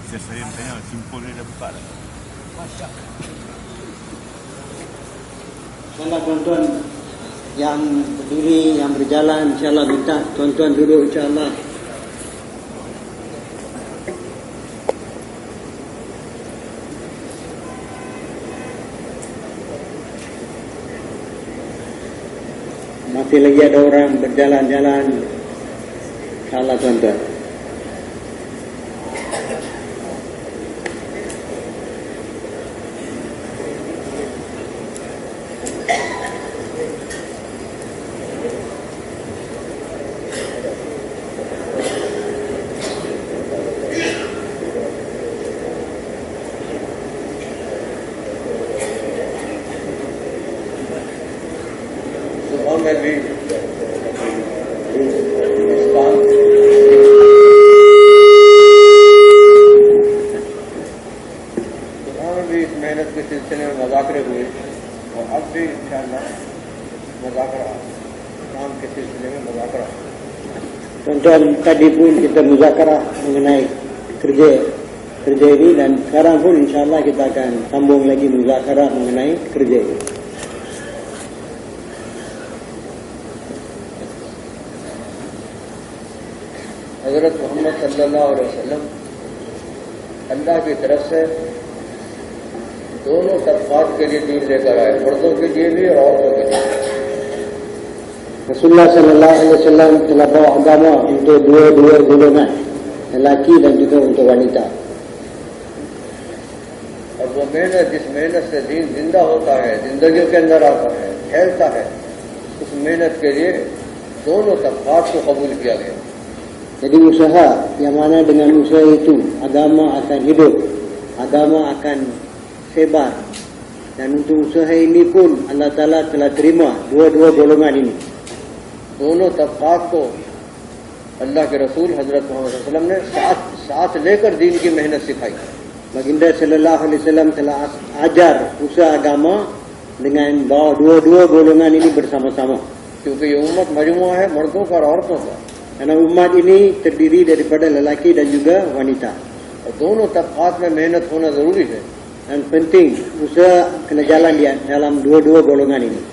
Saya tanya simpul ni dah buka dah. InsyaAllah tuan-tuan yang berdiri, yang berjalan, insyaAllah minta tuan-tuan duduk insyaAllah. Masih lagi ada orang berjalan-jalan, insyaAllah tuan-tuan. Tuan-tuan, tadi pun kita muzakarah mengenai kerja ini dan sekarang pun insyaAllah kita akan sambung lagi muzakarah mengenai kerja ini. हज़रत मोहम्मद सल्लल्लाहु अलैहि वसल्लम अल्लाह की तरफ से दोनों तबक़ात के लिए दीन लेकर आए, मर्दों के लिए भी और औरतों के लिए। Rasulullah sallallahu alaihi wasallam telah bawa agama untuk dua-dua golongan, lelaki dan juga untuk wanita. और वो मेहनत, जिस मेहनत से दीन जिंदा होता है, जिंदगी के अंदर आता है, फैलता है, उस मेहनत के लिए दोनों तबक़ात को कबूल किया गया। Jadi usaha yang mana dengan usaha itu agama akan hidup, agama akan sebar, dan untuk usaha ini pun Allah Ta'ala telah terima dua-dua golongan ini. दोनों तबक़ात को अल्लाह के रसूल हज़रत मोहम्मद सल्लल्लाहु अलैहि वसल्लम ने साथ लेकर दीन की मेहनत सिखाई। Baginda sallallahu alaihi wasallam telah ajar usaha agama dengan bawa dua-dua golongan ini bersama-sama. क्योंकि ये उम्मत मजमुआ है मर्दों का और औरतों का। Karena umat ini terdiri daripada lelaki dan juga wanita. और दोनों तबक़ात में मेहनत होना जरूरी है। Dan penting usaha kena jalan di dalam dua-dua golongan ini.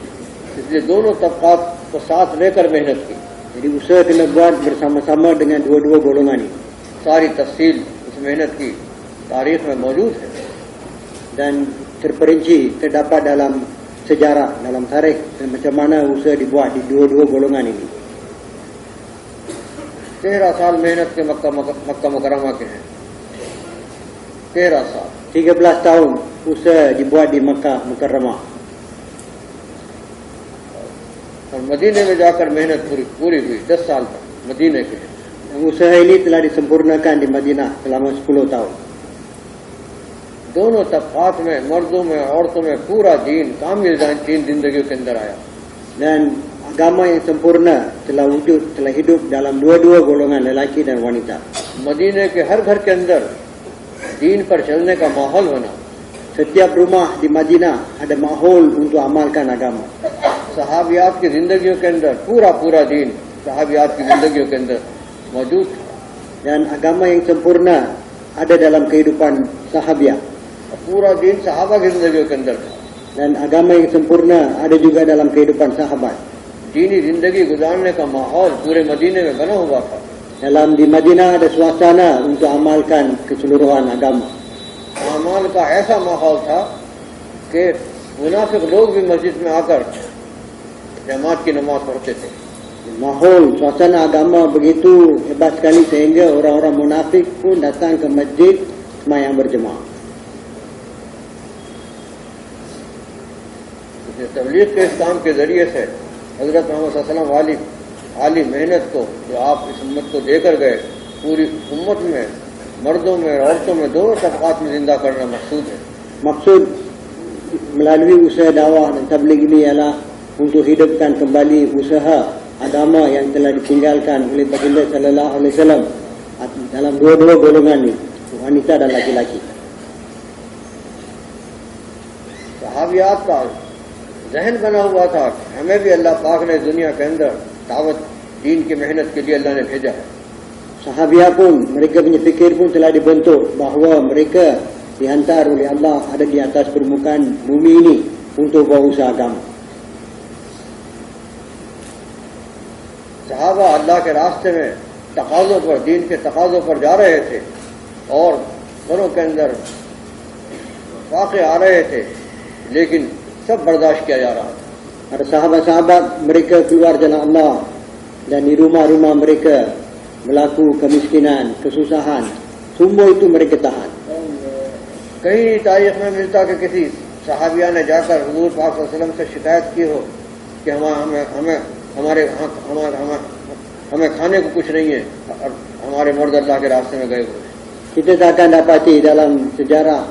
इसलिए दोनों तबक़ात को साथ लेकर मेहनत की। Jadi usaha kena buat bersama-sama dengan dua-dua golongan ini. सारी तफसील इस मेहनत की तारीख में मौजूद है dan terperinci terdapat dalam sejarah, dalam tarikh dan macam mana usaha dibuat di dua-dua golongan ini. 13 साल मेहनत के मक्का मुकरमा के हैं। 13 साल 13 tahun usaha dibuat di Makkah Mukarramah. और मदीने में जाकर मेहनत पूरी हुई 10 साल तक मदीने के लिए। Usaha ini telah disempurnakan di Madinah selama 10 tahun. दोनों तबक़ात में, मर्दों में, औरतों में पूरा दीन कामिल दीन जिंदगी के अंदर आया। Dan agama yang sempurna telah hidup dalam dua-dua golongan lelaki dan wanita. मदीने के हर घर के अंदर दीन पर चलने का माहौल होना। Setiap rumah di Madinah ada mahol untuk amalkan agama. सहाबियात की जिंदगियों के अंदर पूरा दीन सहाबियात की जिंदगियों के अंदर मौजूद था। Dan agama yang sempurna ada dalam kehidupan sahabiah. पूरा दीन सहाबा की जिंदगियों के अंदर था। Dan agama yang sempurna ada juga dalam kehidupan sahabat. दीनी जिंदगी गुजारने का माहौल पूरे मदीने में बना हुआ था। Dalam di Madinah ada suasana untuk amalkan keseluruhan agama. अमाल का ऐसा माहौल था कि मुनाफिक लोग भी मस्जिद में आकर जमात की नमाज पढ़ते थे। Mahol, suasana agama begitu hebat sekali sehingga orang-orang munafik pun datang ke masjid sembahyang berjemaah. तबलीग के इस काम के जरिए से हजरत मोहम्मद सल्लल्लाहु अलैहि वसल्लम वाली मेहनत को जो आप इस उम्मत को देकर गए, पूरी उम्मत में, मर्दों में, औरतों में, दोनों तबक़ात में जिंदा करना मकसूद है। Maksud melalui usaha dakwah dan tabligh ini ialah untuk hidupkan kembali usaha agama yang telah ditinggalkan oleh baginda sallallahu alaihi wasallam dalam dua-dua golongan ini, wanita dan laki-laki. सहाबियात का जहन बना हुआ था, हमें भी अल्लाह पाक ने दुनिया के अंदर दावत दीन की मेहनत के लिए अल्लाह ने भेजा है। Sahabiah pun, mereka punya fikir pun telah dibentuk bahawa mereka dihantar oleh Allah ada di atas permukaan bumi ini untuk berusaha agama. सहाबा अल्लाह के रास्ते में तकाज़ों पर, दीन के तकाज़ों पर जा रहे थे और घरों के अंदर वाक़े आ रहे थे, लेकिन सब बर्दाश्त किया जा रहा था. Ada sahabat-sahabat mereka keluar jalan Allah dan di rumah-rumah mereka berlaku kemiskinan, kesusahan, semua itu mereka tahan. कहीं तारीख में मिलता कि किसी सहाबिया ने जाकर हुजूर पाक सल्लल्लाहु अलैहि वसल्लम से शिकायत की हो कि हमें खाने को कुछ नहीं है और हमारे मर्द अल्लाह के रास्ते में गए हुए. Kita tak akan dapati dalam sejarah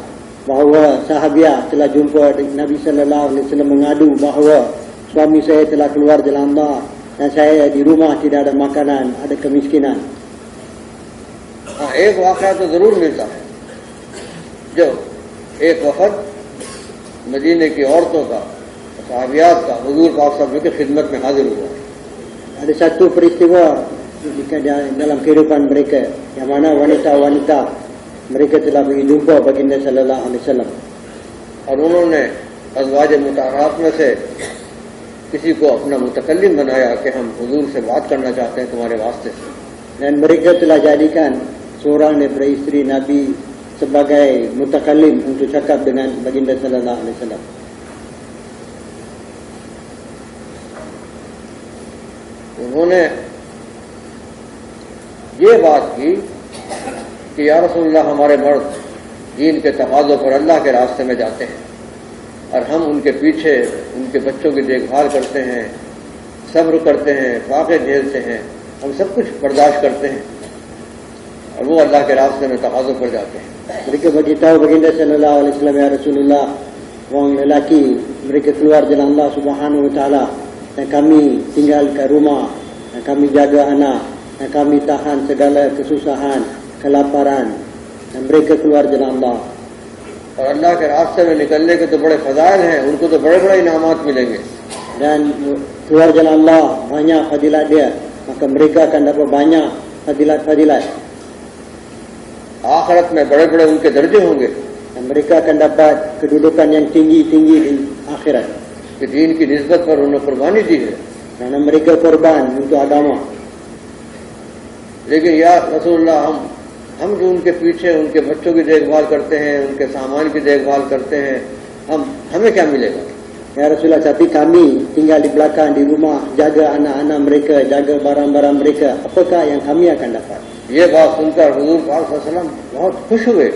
bahawa sahabiah telah jumpa Nabi sallallahu alaihi wasallam mengadu bahawa suami saya telah keluar jalan Allah dan saya di rumah tidak ada makanan, ada kemiskinan. हाँ, एक वाक़या तो जरूर मिलता है जो एक वफद मदीने की औरतों का, सहाबियात का हुजूर पाक सल्लल्लाहु अलैहि वसल्लम की खिदमत में हाजिर हुआ. Ada satu peristiwa dalam kehidupan mereka yang mana wanita-wanita mereka telah berjumpa baginda sallallahu alaihi wasallam. और उन्होंने अज़वाज मुताहरात में से किसी को अपना मुतकल्लिम बनाया कि हम हुजूर से बात करना चाहते हैं तुम्हारे वास्ते से. Dan mereka telah jadikan seorang daripada isteri Nabi sebagai mutakallim untuk cakap dengan baginda sallallahu alaihi wasallam. उन्होंने ये बात की कि या रसूलल्लाह, हमारे मर्द दीन के तकाज़ों पर अल्लाह के रास्ते में जाते हैं और हम उनके पीछे उनके बच्चों की देखभाल करते हैं, सब्र करते हैं, फाक़े झेलते हैं, हम सब कुछ बर्दाश्त करते हैं और वो अल्लाह के रास्ते में तकाज़ों पर जाते हैं. Mereka beritahu baginda sallallahu alaihi wasallam, ya Rasulullah, orang lelaki mereka keluar jalan Allah Subhanahu wa taala dan kami tinggal kat rumah dan kami jaga anak dan kami tahan segala kesusahan, kelaparan dan mereka keluar jalan Allah. और अल्लाह के रास्ते में निकलने के तो बड़े फजाइल हैं, उनको तो बड़े बड़े इनामात मिलेंगे. Dan keluar jalan Allah banyak fadilat dia, maka mereka akan dapat banyak fadilat-fadilat. आखिरत में बड़े बड़े उनके दर्जे होंगे Dan mereka akan dapat kedudukan yang tinggi-tinggi di akhirat. कि दीन की निस्बत पर उन्होंने कुर्बानी दी है. Karena mereka korban untuk agama. लेकिन या रसूलल्लाह, हम जो उनके पीछे उनके बच्चों की देखभाल करते हैं, उनके सामान की देखभाल करते हैं, हमें क्या मिलेगा? Ya Rasulullah, tapi kami tinggal di belakang di rumah, jaga anak-anak mereka, jaga barang-barang mereka. Apakah yang kami akan dapat? ये बात सुनकर हुजूर पाक सल्लल्लाहु अलैहि वसल्लम बहुत खुश हुए.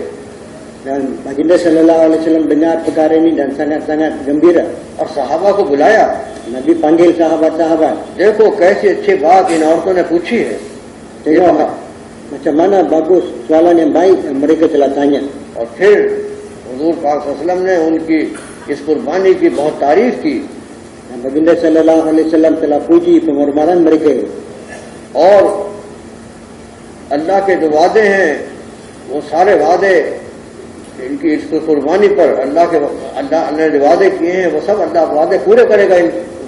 Dan baginda sallallahu alaihi wasallam dengar perkara ini dan sangat-sangat gembira. और सहाबा को बुलाया. Nabi panggil sahabat-sahabat. देखो कैसी अच्छी बात इन औरतों ने पूछी है. Tengok macam mana bagus soalan yang baik yang mereka telah tanya. और फिर हुजूर पाक सल्लल्लाहु अलैहि वसल्लम ने उनकी इस कुर्बानी की बहुत तारीफ की. Dan baginda sallallahu alaihi wasallam telah puji penghormatan mereka. और अल्लाह के जो वादे हैं वो सारे वादे इनकी इस कुर्बानी पर अल्लाह ने जो वादे किए हैं वो सब अल्लाह वादे पूरे करेगा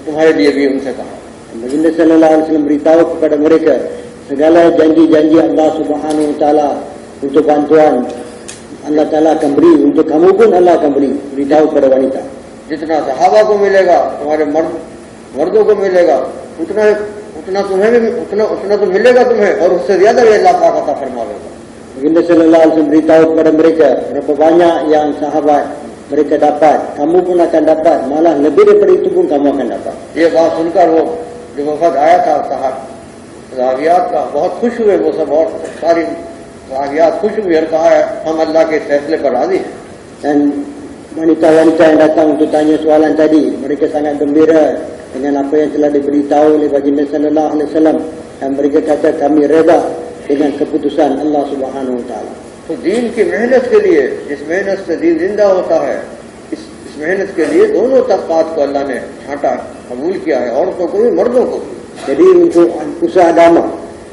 तुम्हारे लिए भी, उनसे कहा. Baginda sallallahu alaihi wasallam beritahu kepada mereka segala janji-janji Allah Subhanahu wa taala untuk bantuan Allah Taala akan beri, untuk kamu pun Allah akan beri. Beritahu kepada wanita. जितना सहाबा को मिलेगा तुम्हारे मर्दों को मिलेगा उतना तुम्हें भी उतना तो मिलेगा तुम्हें, और उससे ज्यादा भी अल्लाह पाक अता फरमाएगा. Baginda sallallahu alaihi wasallam beritahu kepada mereka berapa banyak yang sahabat mereka dapat, kamu pun akan dapat, malah lebih daripada itu pun kamu akan dapat. ये बात सुनकर वो जो वफद आया था सहाबियात का बहुत खुश हुए. वो सब और सारी सहाबियात खुश हुई और कहा है हम अल्लाह के फैसले पर राजी हैं. Dan wanita-wanita yang datang untuk tanya soalan tadi, mereka sangat gembira dengan apa yang telah diberitahu oleh baginda sallallahu alaihi wasallam, dan mereka kata kami reda dengan keputusan Allah Subhanahu wa taala. तो दीन की मेहनत के लिए, जिस मेहनत से दीन जिंदा होता है, इस मेहनत के लिए दोनों तबकात को अल्लाह ने छांटा, कबूल किया है, औरतों को भी मर्दों को भी. Jadi untuk usaha agama,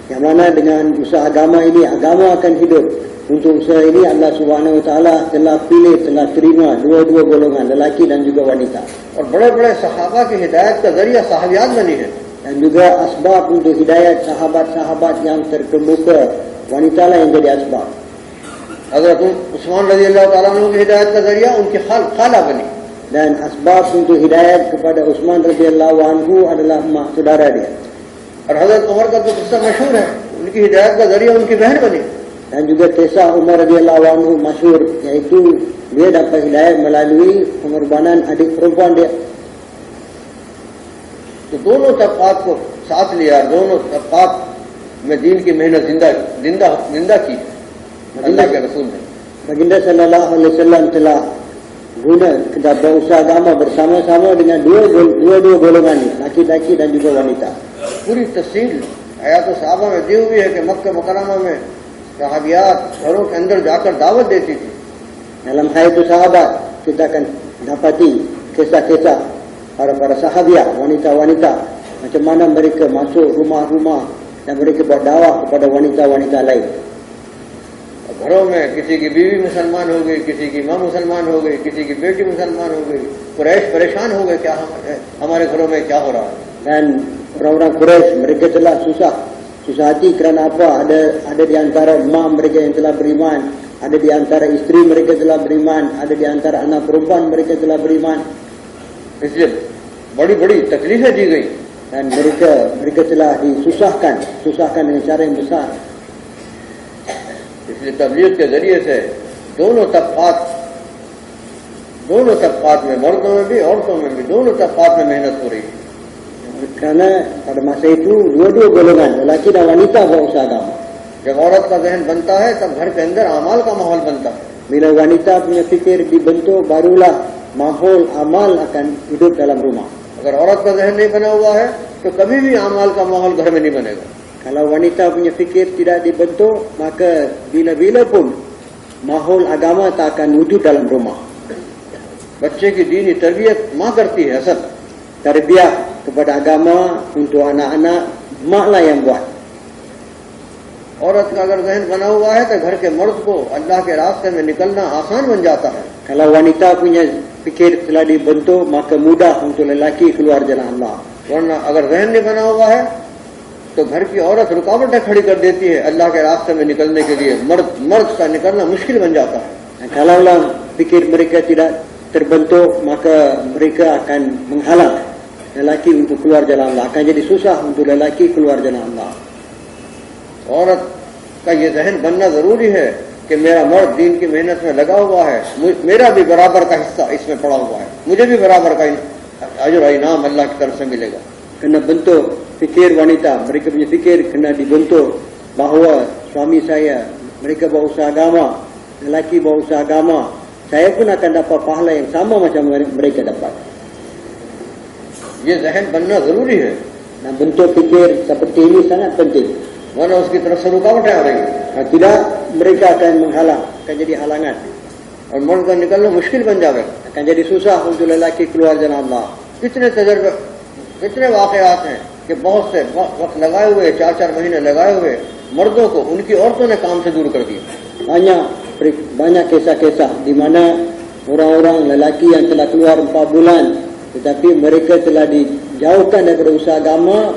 yang mana dengan usaha agama ini agama akan hidup. Untuk usaha ini Allah Subhanahu wa taala telah pilih, telah terima dua-dua golongan, lelaki dan juga wanita. और बड़े बड़े सहाबा की हिदायत का जरिया सहाबियात बनी है. Dan juga asbab untuk hidayat sahabat-sahabat yang terkemuka, wanita lah yang jadi asbab. हजरत उस्मान रजी अल्लाह ताला अन्हु की हिदायत का जरिया उनकी खाला बनी। Dan asbab untuk hidayat kepada Utsman radhiyallahu anhu adalah mak saudara dia. और हजरत उमर का तो किस्सा मशहूर है, उनकी हिदायत का जरिया उनकी बहन बनी। Dan juga kisah Umar radhiyallahu anhu masyhur, yaitu dia dapat hidayat melalui pengorbanan adik perempuan dia. तो दोनों तबकात को साथ लिया, दोनों तबकात में दीन की मेहनत जिंदा की अल्लाह के रसूल ने। Baginda sallallahu alaihi wasallam telah guna kita berusaha agama bersama-sama dengan dua golongan ini, laki-laki dan juga wanita. पूरी तफसील हयात सहाबा में दी हुई है कि मक्का मुकरमा में सहाबियात घरों के अंदर जाकर दावत देती थी। Dalam hayat sahabat kita akan dapati kisah-kisah para sahabiat, wanita-wanita, macam mana mereka masuk rumah-rumah dan mereka buat dakwah kepada wanita-wanita lain. घरों में किसी की बीवी मुसलमान हो गई, किसी की माँ मुसलमान हो गई, किसी की बेटी मुसलमान हो गई, कुरैश परेशान हो गए, क्या हमारे घरों में क्या हो रहा है। Dan orang-orang Quraisy mereka telah susah hati kerana apa? Ada di antara mak mereka yang telah beriman, ada di antara isteri mereka telah beriman, ada di antara anak perempuan mereka telah beriman. इसलिए बड़ी बड़ी तकलीफें दी गई dan mereka telah disusahkan dengan cara yang besar. इसलिए तबलीग के जरिए से दोनों तबकात में, मर्दों में भी औरतों में भी, दोनों तबकात में मेहनत हो रही है। Kerana pada masa itu dua-dua golongan, lelaki dan wanita berusaha agama. जब औरत का जहन बनता है तब घर के अंदर अमाल का माहौल बनता है। Bila wanita punya fikir dibentuk, barulah mahol amal akan hidup dalam rumah. अगर औरत का जहन नहीं बना हुआ है तो कभी भी अमाल का माहौल घर में नहीं बनेगा। Kalau wanita punya fikir tidak dibentuk, maka bila-bila pun mahol agama tak akan wujud dalam rumah. बच्चे की दीनी तरबियत माँ करती है असल। Tarbiyah kepada agama untuk anak-anak maklah yang buat. औरत का अगर जहन बना हुआ है तो घर के मर्द को अल्लाह के रास्ते में निकलना आसान बन जाता है। Kalau wanita punya fikir telah dibentuk, maka mudah untuk lelaki keluar jalan Allah. वरना अगर जहन नहीं बना हुआ है तो घर की औरत रुकावटें खड़ी कर देती है अल्लाह के रास्ते में निकलने के लिए। मर्द का निकलना मुश्किल बन जाता है। Kalaulah fikir mereka tidak terbentuk, maka mereka akan menghalang lelaki untuk keluar jalan Allah. Akan jadi susah untuk lelaki keluar jalan Allah. औरत का ये जहन बनना जरूरी है कि मेरा मर्द दीन की मेहनत में लगा हुआ है, मेरा भी बराबर का हिस्सा इसमें पड़ा हुआ है, मुझे भी बराबर का अजर इनाम अल्लाह की तरफ से मिलेगा। Kena bentuk fikir wanita, mereka punya fikir kena dibentuk bahawa suami saya, mereka berusaha agama, lelaki berusaha agama, saya pun akan dapat pahala yang sama macam mereka dapat. ये जहन बनना जरूरी है। Dan bentuk fikir seperti ini sangat penting. वरना उसकी तरफ से रुकावटें आ रही है Tidak, mereka akan menghalang, akan jadi halangan. और मर्द का निकलना मुश्किल बन जाएगा। Akan jadi susah untuk lelaki keluar jalan Allah. कितने वाकयात हैं कि बहुत से वक्त लगाए हुए, 4-4 महीने लगाए हुए मर्दों को उनकी औरतों ने काम से दूर कर दिया। Banyak kisah-kisah di mana orang-orang lelaki yang telah keluar 4 bulan, tetapi mereka telah dijauhkan daripada usaha agama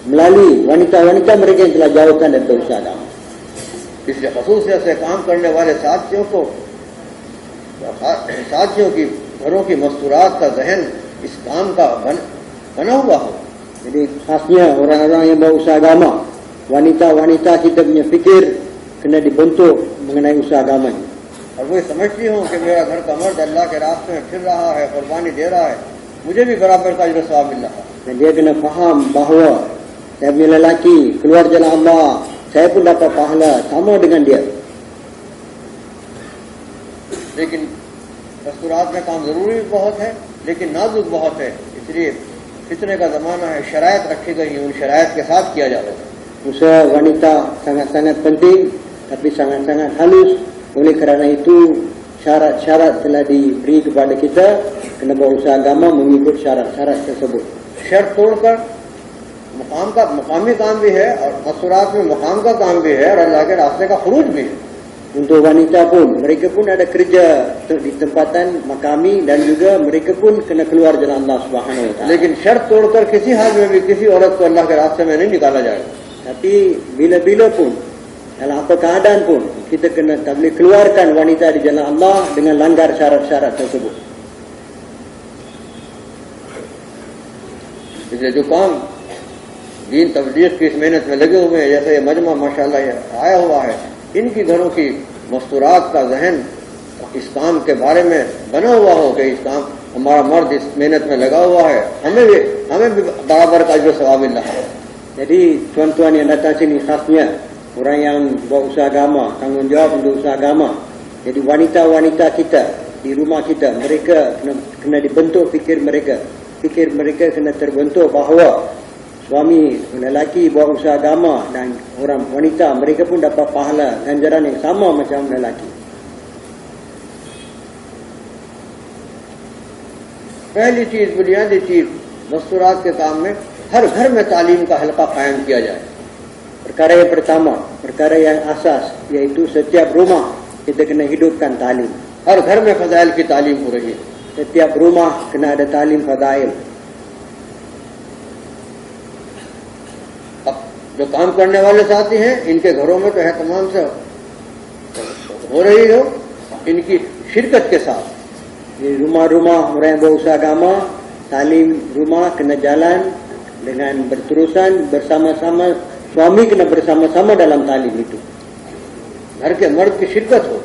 melalui wanita-wanita mereka yang telah jauhkan daripada usaha agama. इसलिए खसूसियत से काम करने वाले साथियों की घरों की मस्तूरात का जहन इस काम का बना हुआ हो। Jadi khasnya orang-orang yang berusaha agama, wanita-wanita kita punya fikir kena dibentuk mengenai usaha agama ini. और वो समझती हूँ कि मेरा घर का मर्द अल्लाह के रास्ते में फिर रहा है, कुर्बानी दे रहा है, मुझे भी बराबर का अजर सवाब मिल रहा है। Dan dia kena faham bahawa saya punya lelaki keluar jalan Allah, saya pun dapat pahala sama dengan dia. लेकिन मस्तूरात में काम जरूरी भी बहुत है, लेकिन नाजुक बहुत है, इसलिए फितने का ज़माना है, शरायत रखी गई है, उन शरायत के साथ किया जा रहा है। Usaha wanita sangat-sangat penting, tapi sangat-sangat halus. Oleh kerana itu syarat-syarat telah diberi kepada kita, kena berusaha agama mengikut syarat-syarat tersebut. शर्त तोड़कर मुकामी काम भी है और मस्तूरात में मुकाम का काम भी है और अल्लाह के रास्ते का खुरूज भी है। Untuk wanita pun, mereka pun ada kerja di tempatan makami dan juga mereka pun kena keluar jalan Allah Subhanahu Wa Taala. लेकिन शर्त तोड़कर किसी हाल में भी किसी औरत को अल्लाह के रास्ते में नहीं निकाला जाएगा। Tapi bila-bila pun, dalam apa keadaan pun, kita kena tak boleh keluarkan wanita di jalan Allah dengan langgar syarat-syarat tersebut. इसलिए जो काम दीन तबलीग की इस मेहनत में लगे हुए हैं, जैसे ये मजमा माशाल्लाह ये आया हुआ है, इनकी घरों की मस्तूरात का जहन इस काम के बारे में बना हुआ हो कि इस काम हमारा मर्द इस मेहनत में लगा हुआ है, हमें भी बराबर का अजर सवाब मिल रहा है। Jadi tuan-tuan yang datang sini khasnya orang yang buat usaha agama, tanggungjawab untuk usaha agama. Jadi wanita-wanita kita di rumah kita, mereka kena dibentuk fikir mereka. Fikir mereka kena terbentuk bahawa suami lelaki buat usaha agama dan orang wanita mereka pun dapat pahala ganjaran yang sama macam lelaki. पहली चीज, बुनियादी चीज मस्तूरात के काम में हर घर में तालीम का हल्का कायम किया जाए। Perkara yang pertama, perkara yang asas, iaitu setiap rumah kita kena hidupkan talim. हर घर में फजाइल की तालीम हो रही है। Setiap rumah kena ada talim fadail. अब जो काम करने वाले साथी हैं, इनके घरों में तो है तमाम से हो रही हो, इनकी शिरकत के साथ। Di rumah-rumah orang yang berusaha agama, talim rumah kena jalan dengan berterusan bersama-sama, suami kena bersama-sama dalam talim itu. घर के मर्द की शिरकत हो।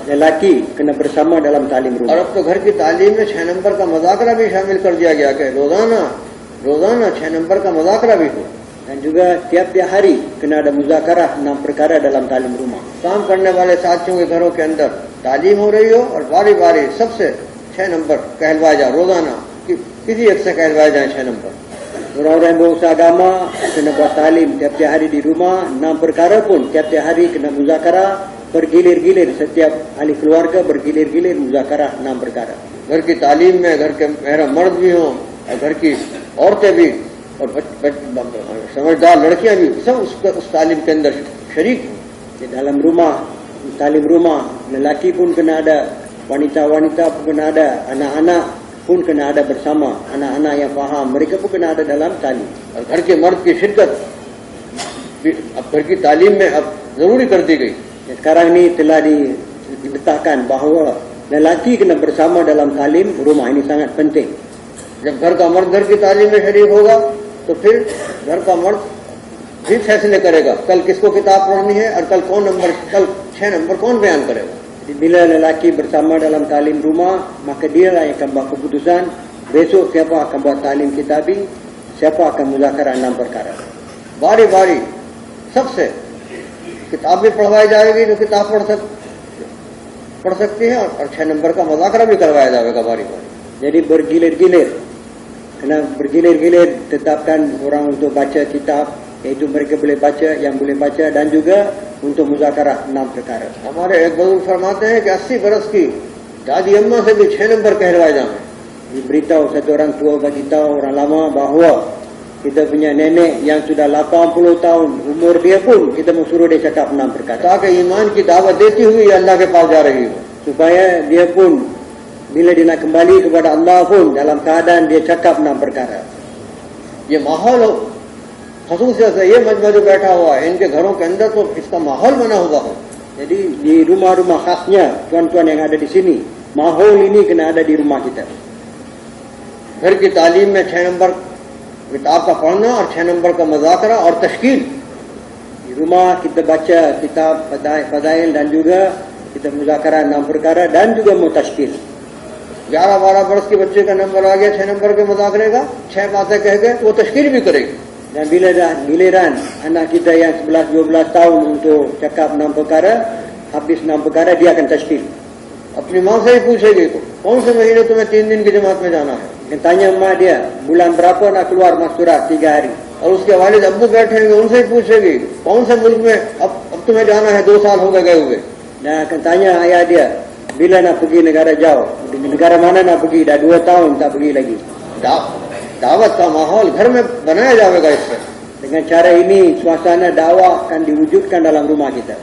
Lelaki kena bersama dalam talim और rumah. अब तो घर की तालीम में 6 नंबर का मुज़ाकरा भी शामिल कर दिया गया कि रोजाना 6 नंबर का मुज़ाकरा भी हो। Dan juga tiap-tiap hari kena ada muzakarah 6 perkara dalam talim rumah. काम करने वाले साथियों के घरों के अंदर तालीम हो रही हो और बारी बारी सबसे 6 नंबर कहलवाए जाए, रोजाना किसी एक से कहलवाए जाए 6 number. Orang-orang yang berusaha agama kena buat talim tiap-tiap hari di rumah, 6 perkara pun tiap-tiap hari kena muzakarah, bergilir-gilir, setiap ahli keluarga bergilir-gilir muzakarah 6 perkara. घर की तालीम में घर के मेहरा मर्द भी हों और घर की औरतें भी और समझदार लड़कियां भी सब उस तालीम के अंदर शरीक हों। Di dalam rumah, talim rumah, lelaki pun kena ada, wanita-wanita pun kena ada, anak-anak pun kena ada bersama, anak-anak yang faham, mereka pun kena ada dalam talim. और घर के मर्द की शिरकत अब घर की तालीम में अब जरूरी कर दी गई। Sekarang ni telah diletakkan bahawa lelaki kena bersama dalam talim rumah, ini sangat penting. जब घर का मर्द घर की तालीम में शरीक होगा तो फिर घर का मर्द भी फैसले करेगा कल किसको किताब पढ़नी है और कल 6 नंबर कौन बयान करेगा। Jadi bila lelaki bersama dalam talim rumah, maka dia lah yang akan buat keputusan besok siapa akan buat talim kitabi, siapa akan muzakarah 6 perkara. बारी बारी सबसे किताब भी पढ़वाई जाएगी तो किताब पढ़ सकती है और 6 नंबर का मुज़ाकरा भी करवाया जाएगा बारी बारी। Jadi bergilir-gilir, kena bergilir-gilir tetapkan orang untuk baca kitab, iaitu mereka boleh baca, yang boleh baca, dan juga untuk muzakarah 6 perkara. हमारे एक बुजुर्ग फरमाते हैं कि 80 बरस की दादी अम्मा से भी 6 नंबर कहलवाए जाए। Diberitahu satu orang tua bagi tahu orang lama bahawa kita punya nenek yang sudah 80 tahun umur dia pun kita mau suruh dia cakap 6 perkara. ताकि ईमान की दावत देती हुई अल्लाह के पास जा रही हो। Supaya dia pun bila dia nak kembali kepada Allah pun dalam keadaan dia cakap 6 perkara. ये माहौल हो, खसूसियत से ये मजमा जो बैठा हुआ है, इनके घरों के अंदर तो इसका माहौल बना हुआ हो। Jadi di rumah-rumah khasnya tuan-tuan yang ada di sini, mahol ini kena ada di rumah kita. घर की तालीम में 6 नंबर किताब का पढ़ना और 6 नंबर का मुज़ाकरा और तश्कील। Di rumah kita baca kitab fadail dan juga kita muzakarah 6 perkara dan juga mutashkil. 11-12 बरस के बच्चे का नंबर आ गया 6 नंबर के मुज़ाकरे का, 6 बातें कह गए वो तश्कील भी करेगी। Dan bila dah giliran anak kita yang 11-12 tahun untuk cakap 6 perkara, habis 6 perkara dia akan tashkil. अपनी माँ से ही पूछेगी कौन से महीने तुम्हें 3 दिन की जमात में जाना है, Dia tanya mak dia, bulan berapa nak keluar masturat 3 hari. और उसके वालिद अब्बू बैठेंगे उनसे ही पूछेगी कौन से मुल्क में अब तुम्हें जाना है, 2 साल हो गए हुए। Dan akan tanya ayah dia, bila nak pergi negara jauh, di negara mana nak pergi, dah 2 tahun tak pergi lagi. दावत का माहौल घर में बनाया जाएगा इससे। Dengan cara ini suasana dakwah akan diwujudkan dalam rumah kita.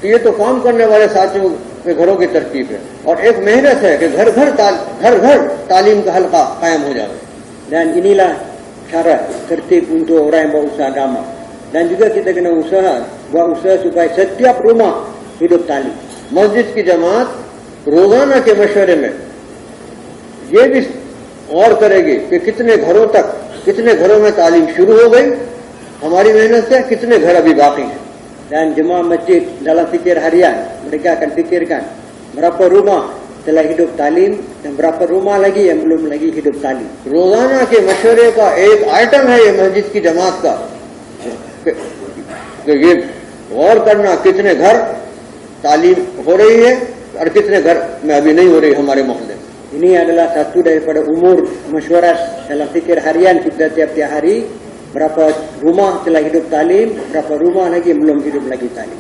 तो ये तो काम करने वाले साथियों के घरों की तरकीब है, और एक मेहनत है कि घर घर तालीम का हल्का कायम हो जाए। Dan inilah cara tertib untuk orang yang berusaha agama. Dan juga kita kena buat usaha supaya setiap rumah hidup talim. मस्जिद की जमात रोजाना के मशवरे में ये भी गौर करेगी कि कितने घरों में तालीम शुरू हो गई हमारी मेहनत से, कितने घर अभी बाकी हैं। Dan jemaah masjid dalam fikir harian mereka akan fikirkan berapa rumah telah hidup talim dan berapa rumah lagi yang belum lagi hidup talim. रोजाना के मशवरे का एक आइटम है ये मस्जिद की जमात का कि ये गौर करना कितने घर तालीम हो रही है और कितने घर में अभी नहीं हो रही हमारे मोहल्ले में। Ini adalah satu daripada umur mesyuarat dalam fikir harian kita tiap-tiap hari, berapa rumah telah hidup talim, berapa rumah lagi yang belum hidup lagi talim.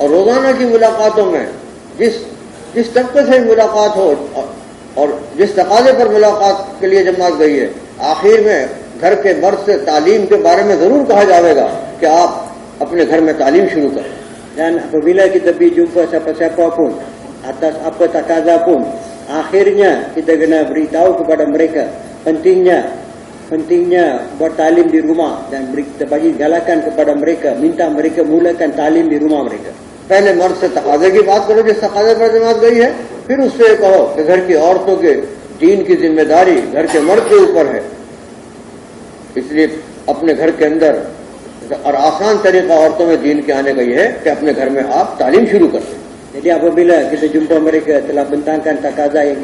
और रोजाना की मुलाकातों में जिस तबके से मुलाकात हो और जिस तकाजे पर मुलाकात के लिए जमात गई है, आखिर में घर के मर्द से तालीम के बारे में जरूर कहा जाएगा कि आप अपने घर में तालीम शुरू करें। Dan apabila kita pergi jumpa siapa-siapa pun atas apa takaza pun, akhirnya kita kena beritahu kepada mereka pentingnya buat talim di rumah, dan kita bagi galakan kepada mereka, minta mereka mulakan talim di rumah mereka. पहले मर्द से तकाजे की बात करो जिस तकाजे पर जमात गई है, फिर उससे कहो कि घर की औरतों के दीन की जिम्मेदारी घर के मर्द के ऊपर है, इसलिए अपने घर के अंदर और आसान तरीका औरतों में दीन के आने का यह है कि अपने घर में आप तालीम शुरू कर दें। Jadi apabila kita jumpa mereka telah bentangkan takaza yang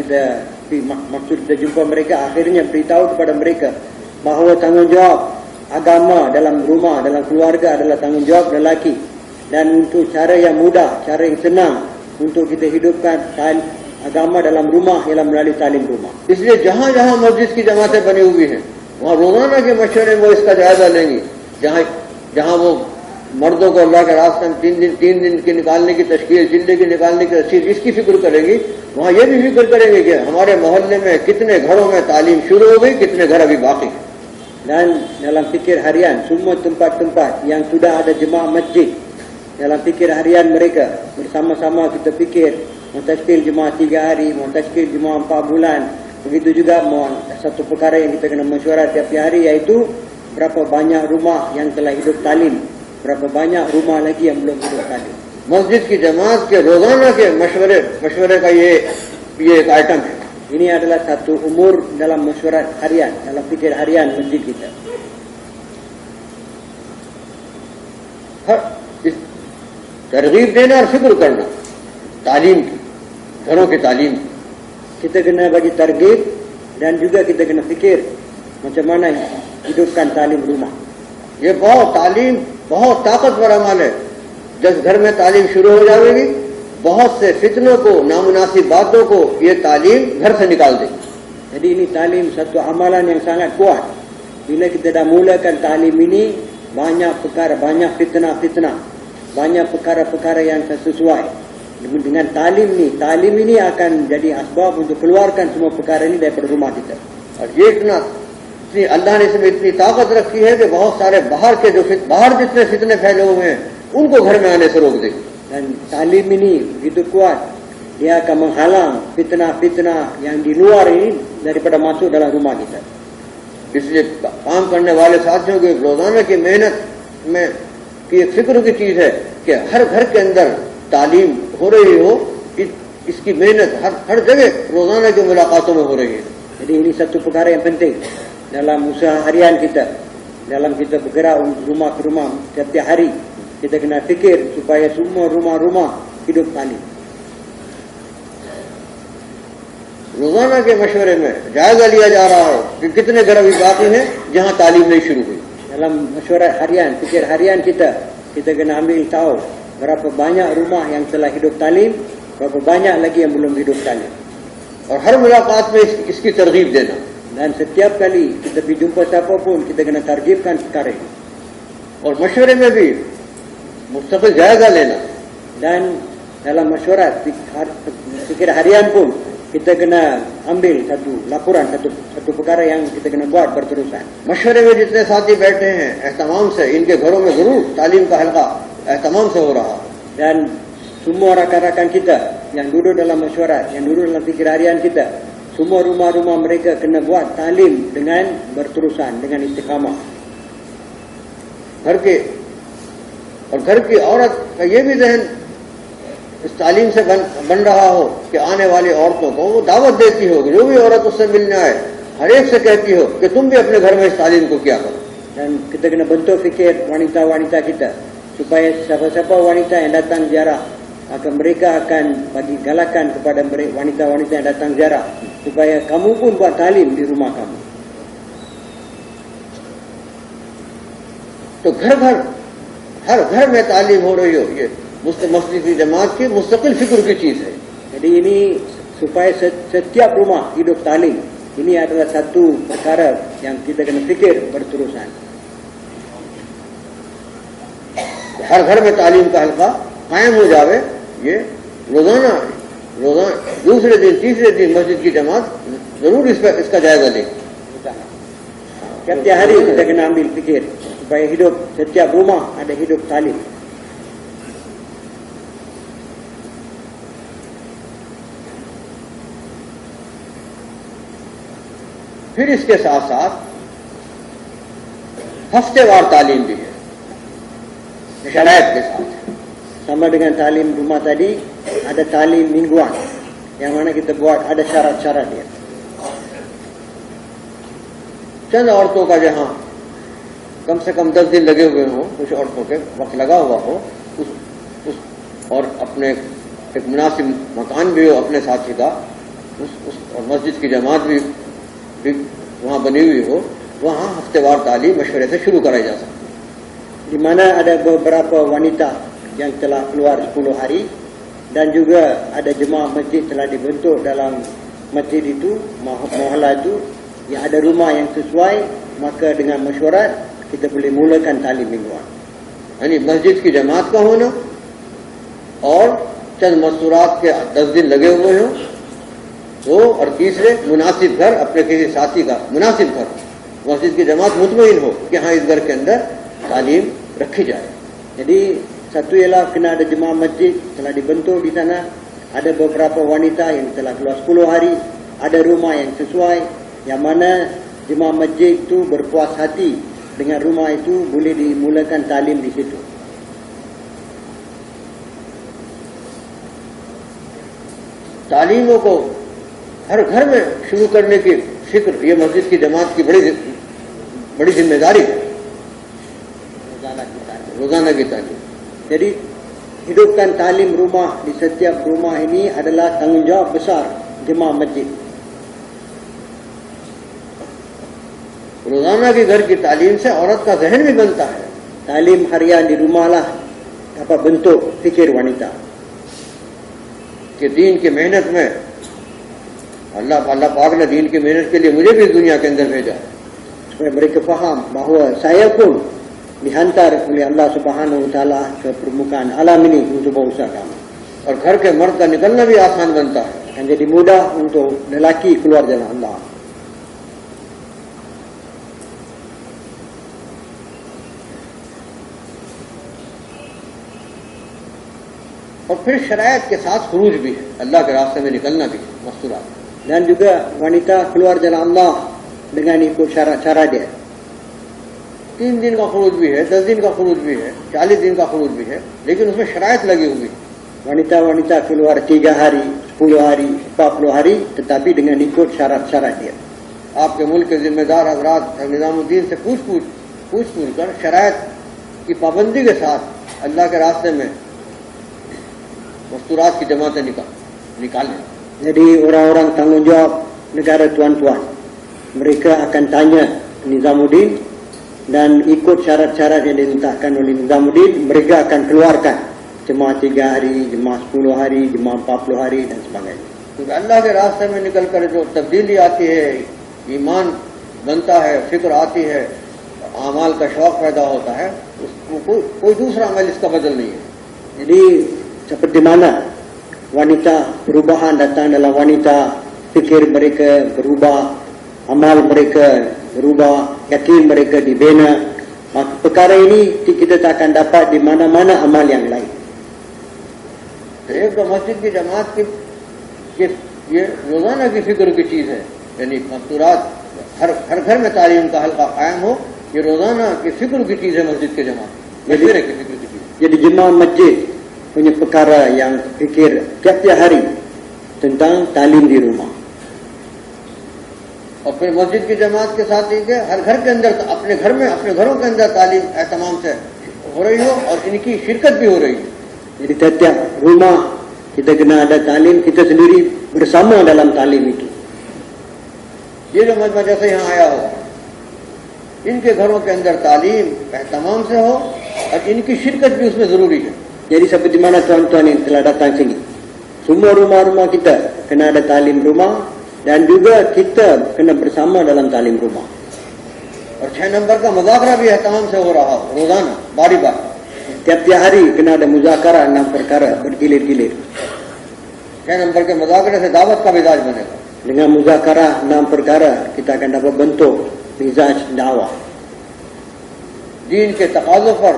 maksud kita jumpa mereka, akhirnya beritahu kepada mereka bahawa tanggungjawab agama dalam rumah, dalam keluarga adalah tanggungjawab lelaki, dan untuk cara yang mudah, cara yang senang untuk kita hidupkan agama dalam rumah ialah melalui talim rumah. इसलिए जहां जहां मस्जिद की जमातें बनी हुई हैं वहां रोजाना के मशवरे में वो इसका जायजा लेंगी। जहां वो मर्दों को अल्लाह के रास्ते में 3 दिन की निकालने की तशकील, जिंदगी की निकालने की तशकील इसकी फिक्र करेंगी, वहां ये भी फिक्र करेंगे कि हमारे मोहल्ले में कितने घरों में तालीम शुरू हो गई, कितने घर अभी बाकी हैं। Dan dalam fikir harian semua tempat-tempat yang sudah ada jemaah masjid, dalam fikir harian mereka bersama-sama kita fikir mentashkil jemaah 3 hari, mentashkil jemaah 4 bulan. Begitu juga satu perkara yang kita kena mesyuarat tiap hari, iaitu berapa banyak rumah yang telah hidup talim, berapa banyak rumah lagi yang belum hidup talim. मस्जिद की जमात के रोजाना के मशवरे का ये एक आइटम है। Ini adalah satu umur dalam mesyuarat harian, dalam fikir harian masjid kita. तरगीब देना और फिक्र करना तालीम की, घरों की तालीम की। Kita kena bagi targib dan juga kita kena fikir macam mana hidupkan talim rumah. ये बहुत ताकतवर अमल है। जब घर में तालीम शुरू हो जाएगी, बहुत से फितनों को, नामुनासिब बातों को ये तालीम घर से निकाल देगी। Jadi ini talim satu amalan yang sangat kuat. Bila kita dah mulakan talim ini, banyak perkara, banyak fitnah, banyak perkara-perkara yang sesuai dengan talim ini akan jadi asbab untuk keluarkan semua perkara ini daripada rumah kita. और ये इतनी अल्लाह ने इसमें इतनी ताकत रखी है कि बहुत सारे बाहर जितने फितने फैले हुए हैं उनको घर में आने से रोक देगी। Dan talim ini begitu kuat, dia akan menghalang fitnah-fitnah yang di luar ini daripada masuk dalam rumah kita. इसलिए काम करने वाले साथियों की रोजाना की मेहनत में की एक फिक्र की चीज है कि हर घर के अंदर तालीम हो रही हो, इसकी मेहनत हर जगह रोजाना की मुलाकातों में हो रही है। Jadi ini satu perkara yang penting dalam usaha harian kita, dalam kita bergerak rumah ke rumah setiap hari. Kita kena fikir supaya semua rumah-rumah hidup talim. रोजाना के मशवरे में जायजा लिया जा रहा है कि कितने घर अभी बाकी हैं जहां तालीम नहीं शुरू हुई। Dalam mesyuarat harian, fikir harian kita kena ambil tahu berapa banyak rumah yang telah hidup talim, berapa banyak lagi yang belum hidup talim. और हर मुलाकात में इसकी तरगीब देना। Dan setiap kali kita pergi jumpa siapa pun, kita kena targibkan perkara ini. और मशवरे में भी मुस्तकिल जायजा लेना। Dan dalam mesyuarat fikir harian pun kita kena ambil satu laporan, satu perkara yang kita kena buat berterusan. मशवरे में जितने साथी बैठे हैं एहतमाम से इनके घरों में जरूर तालीम का हल्का एहतमाम से हो रहा है। Dan semua rakan-rakan kita yang duduk dalam mesyuarat, yang duduk dalam fikir harian kita, semua rumah-rumah mereka kena buat talim dengan berterusan, dengan istiqamah. घर की औरत का ये भी जहन इस तालीम से बन रहा हो कि आने वाली औरतों को वो दावत देती हो, जो भी औरत उससे मिलने आए हर एक से कहती हो कि तुम भी अपने घर में इस तालीम को किया करो. Dan kita kena bentuk fikir wanita-wanita kita supaya siapa-siapa wanita yang datang ziarah mereka akan bagi galakan kepada wanita-wanita yang datang ziarah supaya kamu pun buat talim di rumah kamu. तो हर घर में तालीम हो रही हो, ये मस्जिद की जमात की मुस्तकिल फिक्र की चीज है. Jadi ini supaya setiap rumah hidup talim. Ini adalah satu perkara yang kita kena fikir berterusan. हर घर में तालीम का हल्का कायम हो जावे, ये रोजाना दूसरे दिन तीसरे दिन मस्जिद की जमात जरूर इसका जायजा ले. Setiap hari kita kena ambil fikir supaya hidup setiap rumah ada hidup talim. फिर इसके साथ साथ हफ्तेवार तालीम भी है शरायत के साथ. Sama dengan talim rumah tadi, ada talim mingguan yang mana kita buat ada syarat-syarat dia. चंद औरतों का जहां कम से कम 10 दिन लगे हुए हों, कुछ औरतों के वक्त लगा हुआ हो, और अपने एक मुनासिब मकान भी हो अपने साथी का, और मस्जिद की जमात भी वहां बनी हुई हो, वहां हफ्तेवार तालीम मशवरे से शुरू कराई जा सकती. Di mana ada beberapa wanita yang telah keluar 10 hari dan juga ada jemaah masjid telah dibentuk dalam masjid itu, mahalah itu, yang ada rumah yang sesuai, maka dengan mesyuarat kita boleh mulakan talim mingguan. यानी मस्जिद की जमात का होना और चंद मस्तूरात के 10 दिन लगे हुए हों, वो, और तीसरे मुनासिब घर, अपने किसी साथी का मुनासिब घर, मस्जिद की जमात मुतमईन हो कि हाँ इस घर के अंदर तालीम रखी जाए. Jadi satu ialah kena ada jemaah masjid telah dibentuk di sana, ada beberapa wanita yang telah keluar 10 hari, ada rumah yang sesuai, yang mana jemaah masjid itu berpuas hati dengan rumah itu, boleh dimulakan talim di situ. तालीमों को हर घर में शुरू करने की फिक्र ये मस्जिद की जमात की बड़ी जिम्मेदारी है. रोजाना की तालीम. Jadi hidupkan talim rumah di setiap rumah ini adalah tanggungjawab besar jemaah masjid. रोजाना की घर की तालीम से औरत का जहन भी बनता है. Talim harian di rumahlah dapat bentuk fikir wanita. कि दीन की मेहनत में अल्लाह पाक ने दीन की मेहनत के लिए मुझे भी दुनिया के अंदर भेजा. Supaya mereka faham bahawa saya pun dihantar oleh Allah Subhanahu Wa Taala ke permukaan alam ini untuk berusaha kamu. और घर के मर्द का निकलना भी आसान बनता है. Akan jadi mudah untuk lelaki keluar jalan Allah. और फिर शरायत के साथ खुरूज भी है, अल्लाह के रास्ते में निकलना भी मस्तूरात. Dan juga wanita keluar jalan Allah dengan ikut syarat-syarat dia. 3 दिन का खुरूज भी है, 10 दिन का खुरूज भी है, 40 दिन का खुरूज भी है, लेकिन उसमें शरायत लगी हुई. Wanita-wanita keluar 3 hari, 10 hari, 40 hari, tetapi dengan ikut syarat-syarat dia. आपके मुल्क के जिम्मेदार हजरात निजामुद्दीन से पूछ कर शरायत की पाबंदी के साथ अल्लाह के रास्ते में मस्तूरात की जमातें निकालें. Jadi orang-orang tanggungjawab negara tuan-tuan, mereka akan tanya Nizamuddin dan ikut syarat-syarat yang diletakkan oleh Nizamuddin, mereka akan keluarkan jemaah 3 hari, jemaah 10 hari, jemaah 40 hari dan sebagainya. क्योंकि अल्लाह के रास्ते में निकल कर जो तब्दीली आती है, ईमान बनता है, फिक्र आती है, आमाल का शौक पैदा होता है, उसको कोई दूसरा अमल इसका बदल नहीं है. Jadi seperti mana wanita, perubahan datang dalam wanita, fikir mereka berubah, amal mereka berubah, yakin mereka dibina. Maka perkara ini kita tak akan dapat di mana-mana amal yang lain. एक तो मस्जिद की जमात की ये रोजाना की फिक्र की चीज है, यानी मस्तूरात हर घर में तालीम का हल्का कायम हो, ये रोजाना की फिक्र की चीज है मस्जिद की जमात, मशवरे की फिक्र की चीज. Jadi jemaah masjid punya perkara yang fikir tiap-tiap hari tentang talim di rumah. और फिर मस्जिद की जमात के साथ ही हर घर के अंदर अपने घर में अपने घरों के अंदर तालीम एहतमाम से हो रही हो और इनकी शिरकत भी हो रही है. Jadi tiap-tiap rumah kita kena ada talim, kita sendiri bersama dalam talim itu. ये जो मजमा जैसे यहाँ आया हो, इनके घरों के अंदर तालीम एहतमाम से हो और इनकी शिरकत भी उसमें जरूरी है. Jadi seperti mana tuan-tuan yang telah datang sini, semua rumah-rumah kita kena ada talim rumah dan juga kita kena bersama dalam talim rumah. और 6 नंबर का मुज़ाकरा भी एहतमाम से हो रहा हो रोजाना बारी बार. Tiap-tiap hari kena ada muzakarah 6 perkara bergilir-gilir. 6 नंबर के मुज़ाकरे से दावत का मिजाज बनेगा. Dengan muzakarah 6 perkara kita akan dapat bentuk mizaj dakwah. दीन के तकाज़ों पर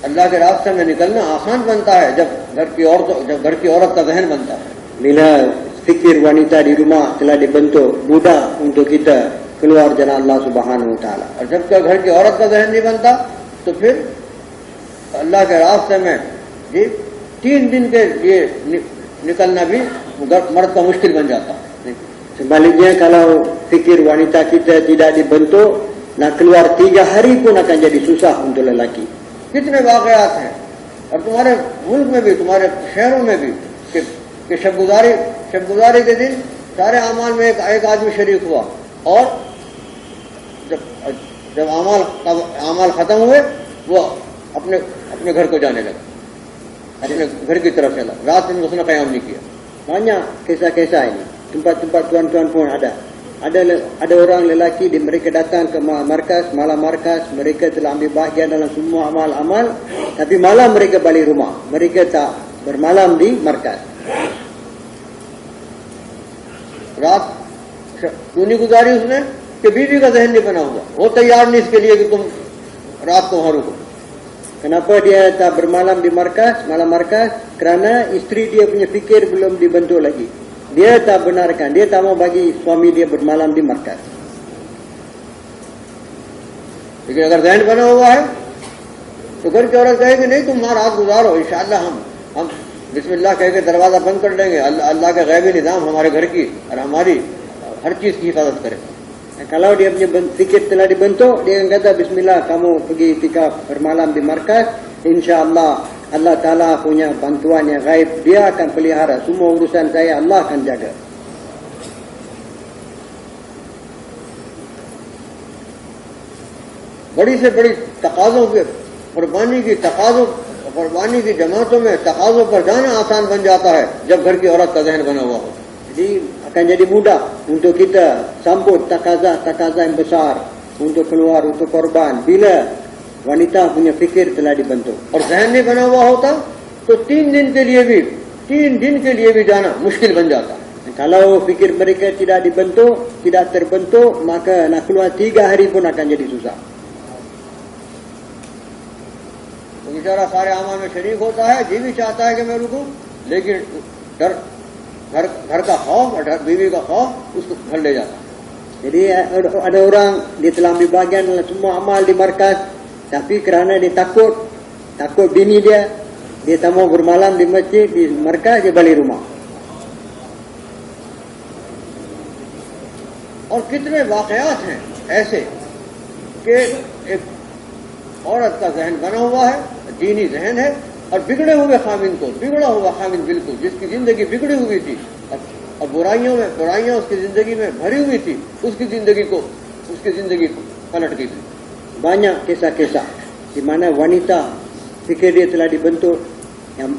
अल्लाह के रास्ते में निकलना आसान बनता है जब घर की औरत का जहन बनता है. Bila fikir wanita di rumah telah dibentuk, mudah untuk kita keluar jalan Allah Subhanahu Wa Taala. और जब तक घर की औरत का जहन नहीं बनता तो फिर अल्लाह के रास्ते में जी 3 दिन के लिए निकलना भी मर्द का मुश्किल बन जाता है. Sebaliknya kalau fikir wanita kita tidak dibentuk, nak keluar 3 hari pun akan jadi susah untuk lelaki. कितने वाकयात हैं और तुम्हारे मुल्क में भी तुम्हारे शहरों में भी कि शब गुजारी के दिन सारे अमाल में एक आदमी शरीक हुआ और जब अमाल खत्म हुए वो अपने घर को जाने लगा, अपने घर की तरफ चला, रात दिन उसने क़याम नहीं किया. Banyak kisah-kisah ini. Tempat-tempat tuan-tuan pun ada. Ada orang lelaki mereka datang ke markas, malam markas, mereka telah ambil bahagian dalam semua amal-amal, tapi malam mereka balik rumah. Mereka tak bermalam di markas. रात क्यों नहीं गुजारी उसने कि बीवी का जहन नहीं बना हुआ, वो तैयार नहीं इसके लिए कि तुम रात को वहां रुको. Kenapa dia tak bermalam di markas, malam markas? Kerana isteri dia punya fikir belum dibentuk lagi. Dia tak benarkan, dia tak mau bagi suami dia bermalam di markas. लेकिन अगर जहन बना हुआ है तो घर की औरत कहेगी नहीं तुम वहां रात गुजारो, इंशाअल्लाह हम बिस्मिल्लाह कह के दरवाजा बंद कर देंगे, अल्लाह का गैबी निजाम हमारे घर की और हमारी हर चीज की हिफाजत करे. Kalau dia punya fikir telah dibentuk, dia akan kata bismillah kamu pergi itikaf bermalam di markas, insya-Allah Allah Taala punya bantuan yang gaib, dia akan pelihara semua urusan saya, Allah akan jaga. बड़ी से बड़ी तकाज़ों के कुर्बानी की जमातों में तकाज़ों पर जाना आसान बन जाता है जब घर की औरत का जहन बना हुआ हो. Jadi akan jadi mudah untuk kita sambut takazah yang besar untuk keluar, untuk korban bila wanita punya fikir telah dibentuk. और जहन नहीं बना हुआ होता तो 3 दिन के लिए भी जाना मुश्किल बन जाता. Kalau fikir mereka tidak dibentuk, tidak terbentuk, maka nak keluar 3 hari pun akan jadi susah. तो बेचारा सारे अमाल में शरीक होता है, जी भी चाहता है कि मैं रुकूं, लेकिन घर का खौफ और बीवी का खौफ उसको घर ले जाता. Jadi ada orang dia telah ambil bahagian dalam semua amal di markas, tapi kerana dia takut bini dia tak mau bermalam di masjid, di markas, dia balik rumah. और कितने वाकयात हैं ऐसे कि एक औरत का जहन बना हुआ है, दीनी जहन है, और बिगड़ा हुआ खामिन बिल्कुल, जिसकी जिंदगी बिगड़ी हुई थी और बुराइयां उसकी जिंदगी में भरी हुई थी, उसकी जिंदगी को पलट गई. Banyak kisah-kisah di mana wanita fikir dia telah dibentuk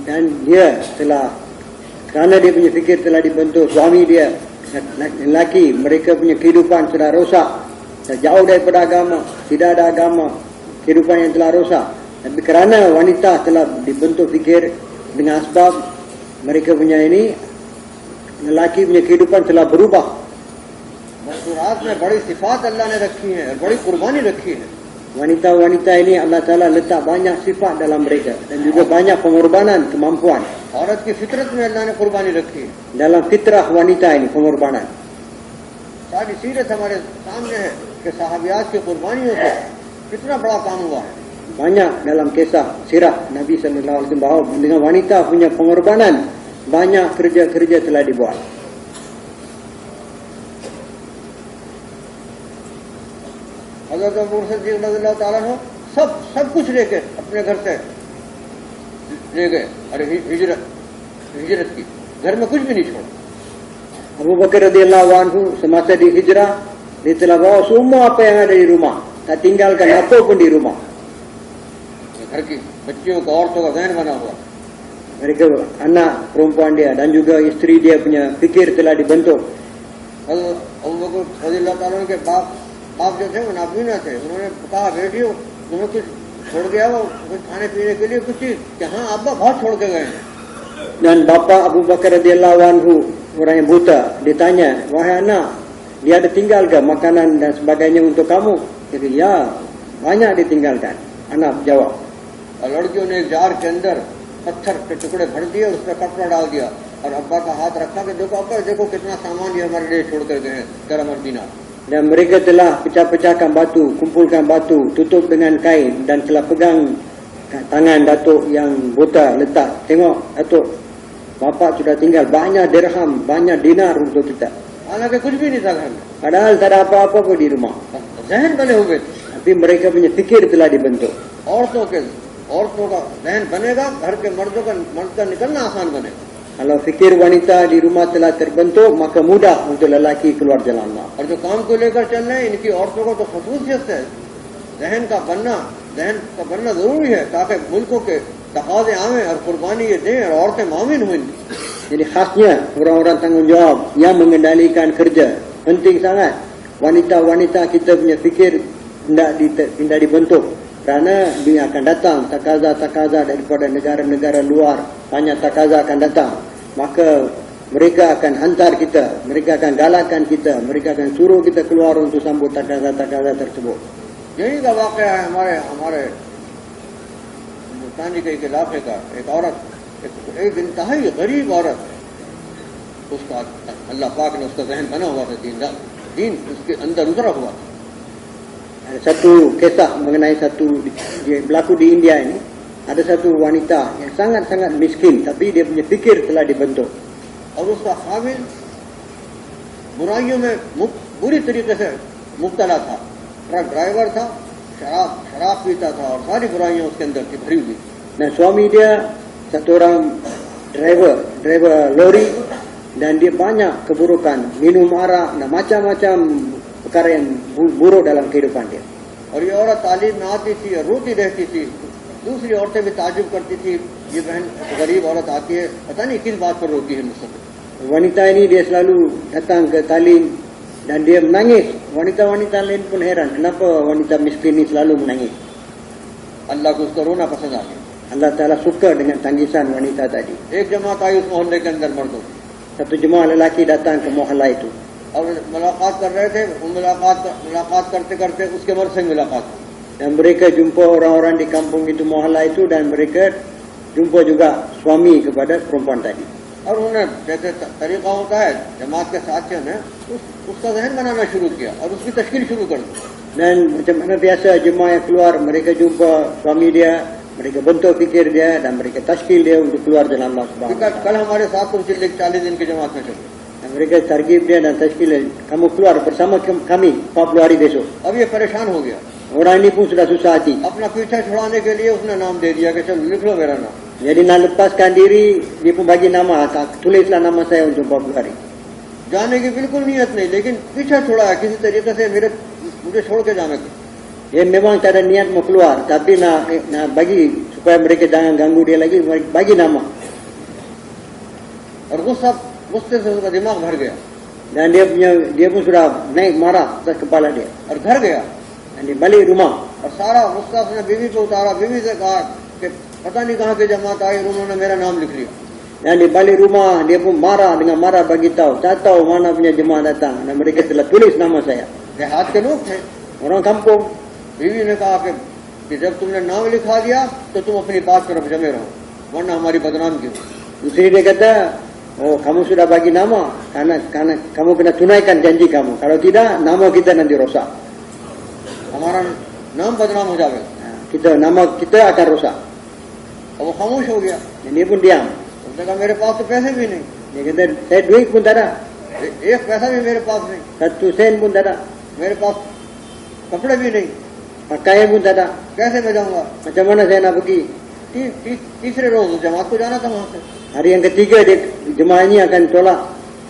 dan dia telah, kerana dia punya fikir telah dibentuk, suami dia lelaki mereka punya kehidupan sudah rosak, jauh daripada agama, tidak ada agama, kehidupan yang telah rosak. Tapi kerana wanita telah dibentuk fikir dengan sebab mereka punya ini, lelaki punya kehidupan telah berubah. मस्तूरात में बड़ी सिफात अल्लाह ने रखी है और बड़ी कुर्बानी रखी है. Wanita-wanita ini Allah Ta'ala letak banyak sifat dalam mereka dan juga banyak pengorbanan, kemampuan. औरत की फितरत में अल्लाह ने कुर्बानी रखी है। Dalam fitrah wanita ini pengorbanan. सारी सीरत हमारे सामने है कि सहाबियात की कुर्बानियों से कितना बड़ा काम हुआ है। Banyak dalam kisah sirah Nabi sallallahu alaihi wasallam bahawa dengan wanita punya pengorbanan banyak kerja-kerja telah dibuat. हज़रत अबू बकर सिद्दीक़ रज़ियल्लाहु ताला अन्हु सब कुछ लेके अपने घर से ले गए। अरे हिजरत की, घर में कुछ भी नहीं छोड़ा। Abu Bakar radhiyallahu anhu semasa di hijrah dia telah bawa semua apa yang ada di rumah, tak tinggalkan apa pun di rumah. घर की बच्चियों का, औरतों का ज़हन बना हुआ। Mereka anak perempuan dia dan juga isteri dia punya fikir telah dibentuk. हज़रत अबू बकर रज़ियल्लाहु ताला अन्हु के बाप जो थे वो नाबीना थे। उन्होंने कहा बेटियों तुम्हें कुछ छोड़ गया वो कुछ खाने पीने के लिए कुछ चीज, कि हाँ अब्बा बहुत छोड़ के गए हैं। Dan bapa Abu Bakar radhiyallahu anhu orang yang buta ditanya, wahai anak, dia ada tinggalkan makanan dan sebagainya untuk kamu? Jadi ya, banyak ditinggalkan. Anak jawab. और लड़कियों ने एक जार के अंदर पत्थर के टुकड़े भर दिए, उसमें कपड़ा डाल दिया और अब्बा का हाथ रखा कि देखो अब्बा देखो कितना सामान ये हमारे लिए छोड़ कर गए हैं, जरा Medina. Dan mereka telah pecah-pecahkan batu, kumpulkan batu, tutup dengan kain dan telah pegang tangan Datuk yang buta letak. Tengok Datuk, Bapak sudah tinggal banyak dirham, banyak dinar untuk kita. हालांकि कुछ भी नहीं था घर में, Padahal tak ada apa-apa pun di rumah. जहन बने हुए थे। Tapi mereka punya fikir telah dibentuk. औरतों का जहन बनेगा, घर के मर्द का निकलना आसान बनेगा। Kalau fikir wanita di rumah telah terbentuk, maka mudah untuk lelaki keluar jalan Allah. और जो काम को लेकर चल रहे हैं इनकी औरतों को तो खसूसियत है, जहन का बनना जरूरी है ताकि मुल्कों के तकाजे आवे और कुर्बानी ये दें और औरतें मामिन हुई। Jadi khasnya orang-orang tanggungjawab yang mengendalikan kerja penting sangat. Wanita-wanita kita punya fikir tidak dibentuk kerana dia akan datang takaza daripada negara-negara luar, banyak takaza akan datang. Maka mereka akan hantar kita, mereka akan galakkan kita, mereka akan suruh kita keluar untuk sambut takaza tersebut. यही का वाकया है हमारे हिंदुस्तानी के एक इलाके का। एक औरत, एक इंतहाई गरीब औरत, उसका अल्लाह पाक ने उसका जहन बना हुआ था, दीन उसके अंदर उतरा हुआ था। Ada satu kisah mengenai dia berlaku di India ini. Ada satu wanita yang sangat-sangat miskin, tapi dia punya fikir telah dibentuk. और उसका हामिल बुराइयों में बुरी तरीके से मुब्तला था, ट्रक ड्राइवर था, शराब पीता था और सारी बुराइयां उसके अंदर थी भरी हुई। Dan suami dia satu orang driver lori dan dia banyak keburukan, minum arak dan macam-macam perkara yang buruk dalam kehidupan dia. और ये औरत तालीम में आती थी और रोती रहती थी। दूसरी औरतें भी ताजुब करती थी, ये बहन गरीब औरत आती है, पता नहीं किस बात पर रोती है मुझसे। Wanita ini dia selalu datang ke talim dan dia menangis. Wanita-wanita lain pun heran, kenapa wanita miskin ini selalu menangis. अल्लाह को उसका रोना पसंद आ गया। Allah Ta'ala suka dengan tangisan wanita tadi. एक जमात आई उस मोहल्ले के अंदर मर्दों, Satu jemaah lelaki datang ke mohalla itu. और मुलाकात कर रहे थे। मुलाकात करते करते उसके मर्द से मुलाकात हुई। Dan mereka jumpa orang-orang di kampung itu, mohalla itu, dan mereka jumpa juga suami kepada perempuan tadi. और उन्होंने जैसे तरीका होता है जमात के साथियों ने उसका जहन बनाना शुरू किया और उसकी तश्कील शुरू कर दी। Dan macam mana biasa jemaah yang keluar, mereka jumpa suami dia, mereka bentuk fikir dia dan mereka tashkil dia untuk keluar jalan Allah Subhanahu wa taala. कल हमारे साथ तुम 40 दिन की जमात में चलो। Dan mereka targib dia dan tashkil dia, kamu keluar bersama kami 40 hari besok. अब ये परेशान हो गया। Orang ini pun sudah susah hati. अपना पीछा छुड़ाने के लिए उसने नाम दे दिया कि चलो लिख लो मेरा नाम। Jadi nak lepaskan diri, dia pun bagi nama, tulislah nama saya untuk 40 hari. जाने की बिल्कुल नियत नहीं, लेकिन पीछा छुड़ा है किसी तरीके से मुझे छोड़ के जाने को। Dia memang tak ada niat mau keluar, tapi nak bagi supaya mereka jangan ganggu dia lagi, bagi nama. और गुस्से से उसका दिमाग भर गया Dan dia pun sudah naik marah atas kepala dia. और घर गया Dan dia balik rumah. और सारा गुस्सा उसने बीवी पे उतारा। बीवी से कहा कि पता नहीं कहाँ की जमात आई और उन्होंने मेरा नाम लिख लिया। Dan dia balik rumah, dia pun marah dengan marah bagi tahu, tak tahu mana punya jemaah datang dan mereka telah tulis nama saya. देहात के लोग थे, Orang kampung. बीवी ने कहा कि जब तुमने नाम लिखा दिया तो तुम अपनी बात तरफ जमे रहो, वरना हमारी बदनाम क्यों। Isteri dia kata, oh kamu sudah bagi nama, karena kamu kena tunaikan janji kamu. Kalau tidak, nama kita nanti rosak. हमारा नाम बदनाम हो जाएगा। Nama kita akan rosak. और वो खामोश हो गया। Dan dia pun diam. उसने कहा मेरे पास तो पैसे भी नहीं, Dia kata, saya duit pun tak ada. एक पैसा भी मेरे पास नहीं, 1 sen pun tak ada. मेरे पास कपड़े भी नहीं, Pakaian pun tak ada. कैसे मैं जाऊंगा। Macam mana saya nak pergi? तीसरे रोज जमात को जाना था वहां से। Hari yang ketiga dia jemaah ini akan tolak.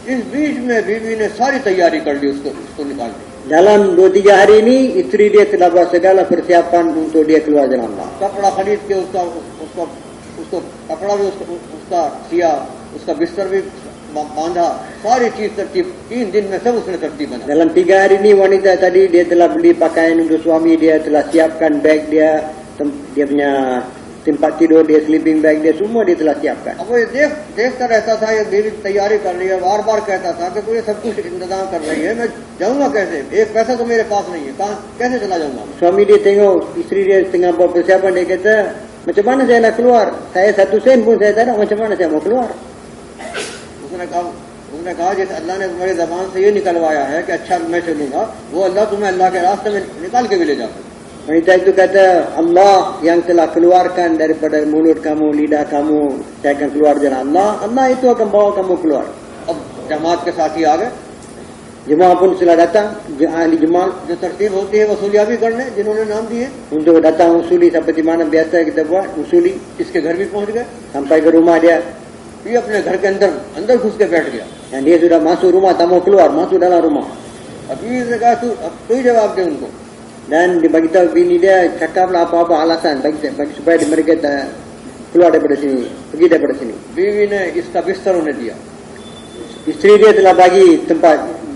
इस बीच में बीवी ने सारी तैयारी कर ली उसको निकाल दी। Dalam 2-3 hari ini isteri dia telah buat segala persiapan untuk dia keluar jalan Allah. कपड़ा खरीद के उसको कपड़ा भी उसका सिया, उसका बिस्तर भी बांधा, सारी चीज तरतीब 3 दिन में सब उसने तरतीब बना। Dalam 3 hari ini wanita tadi dia telah beli pakaian untuk suami dia, telah siapkan beg dia, dia punya tempat tidur dia, sleeping bag dia, semua dia telah siapkan. अब वो ये देखता रहता था, ये बीवी तैयारी कर रही है, बार बार कहता था कि ये सब कुछ इंतजाम कर रही है, मैं जाऊंगा कैसे, एक पैसा तो मेरे पास नहीं है, कहाँ कैसे चला जाऊंगा। Suami dia tengok isteri dia tengah buat persiapan, dia kata, macam mana saya nak keluar? Saya 1 sen pun saya tak ada, macam mana saya mau keluar? उसने कहा जैसे अल्लाह ने तुम्हारी जबान से ये निकलवाया है कि अच्छा मैं चलूंगा, वो अल्लाह तुम्हें अल्लाह के रास्ते में निकाल के भी ले जाता। Wanita itu kata, Allah yang telah keluarkan daripada mulut kamu, lidah kamu, saya akan keluar jalan Allah, Allah itu akan bawa kamu keluar. अब जमात के साथी आ गए, Jemaah pun telah datang, ahli jemaah जो तरतीब होती है वसूलिया भी करने, जिन्होंने नाम दिए, untuk datang usuli seperti mana biasa kita buat, usuli इसके घर भी पहुंच गए। sampai ke rumah dia. ये अपने घर के अंदर घुस के बैठ गया। Dan dia sudah masuk rumah, tak mau keluar, masuk dalam rumah. अब बीवी ने कहा तू ही जवाब दे उनको। Dan dia bagi tahu bini dia, cakaplah apa-apa alasan bagi supaya mereka keluar daripada sini, pergi daripada sini. बीवी ने इसका बिस्तर उन्हें दिया, Isteri dia telah bagi tempat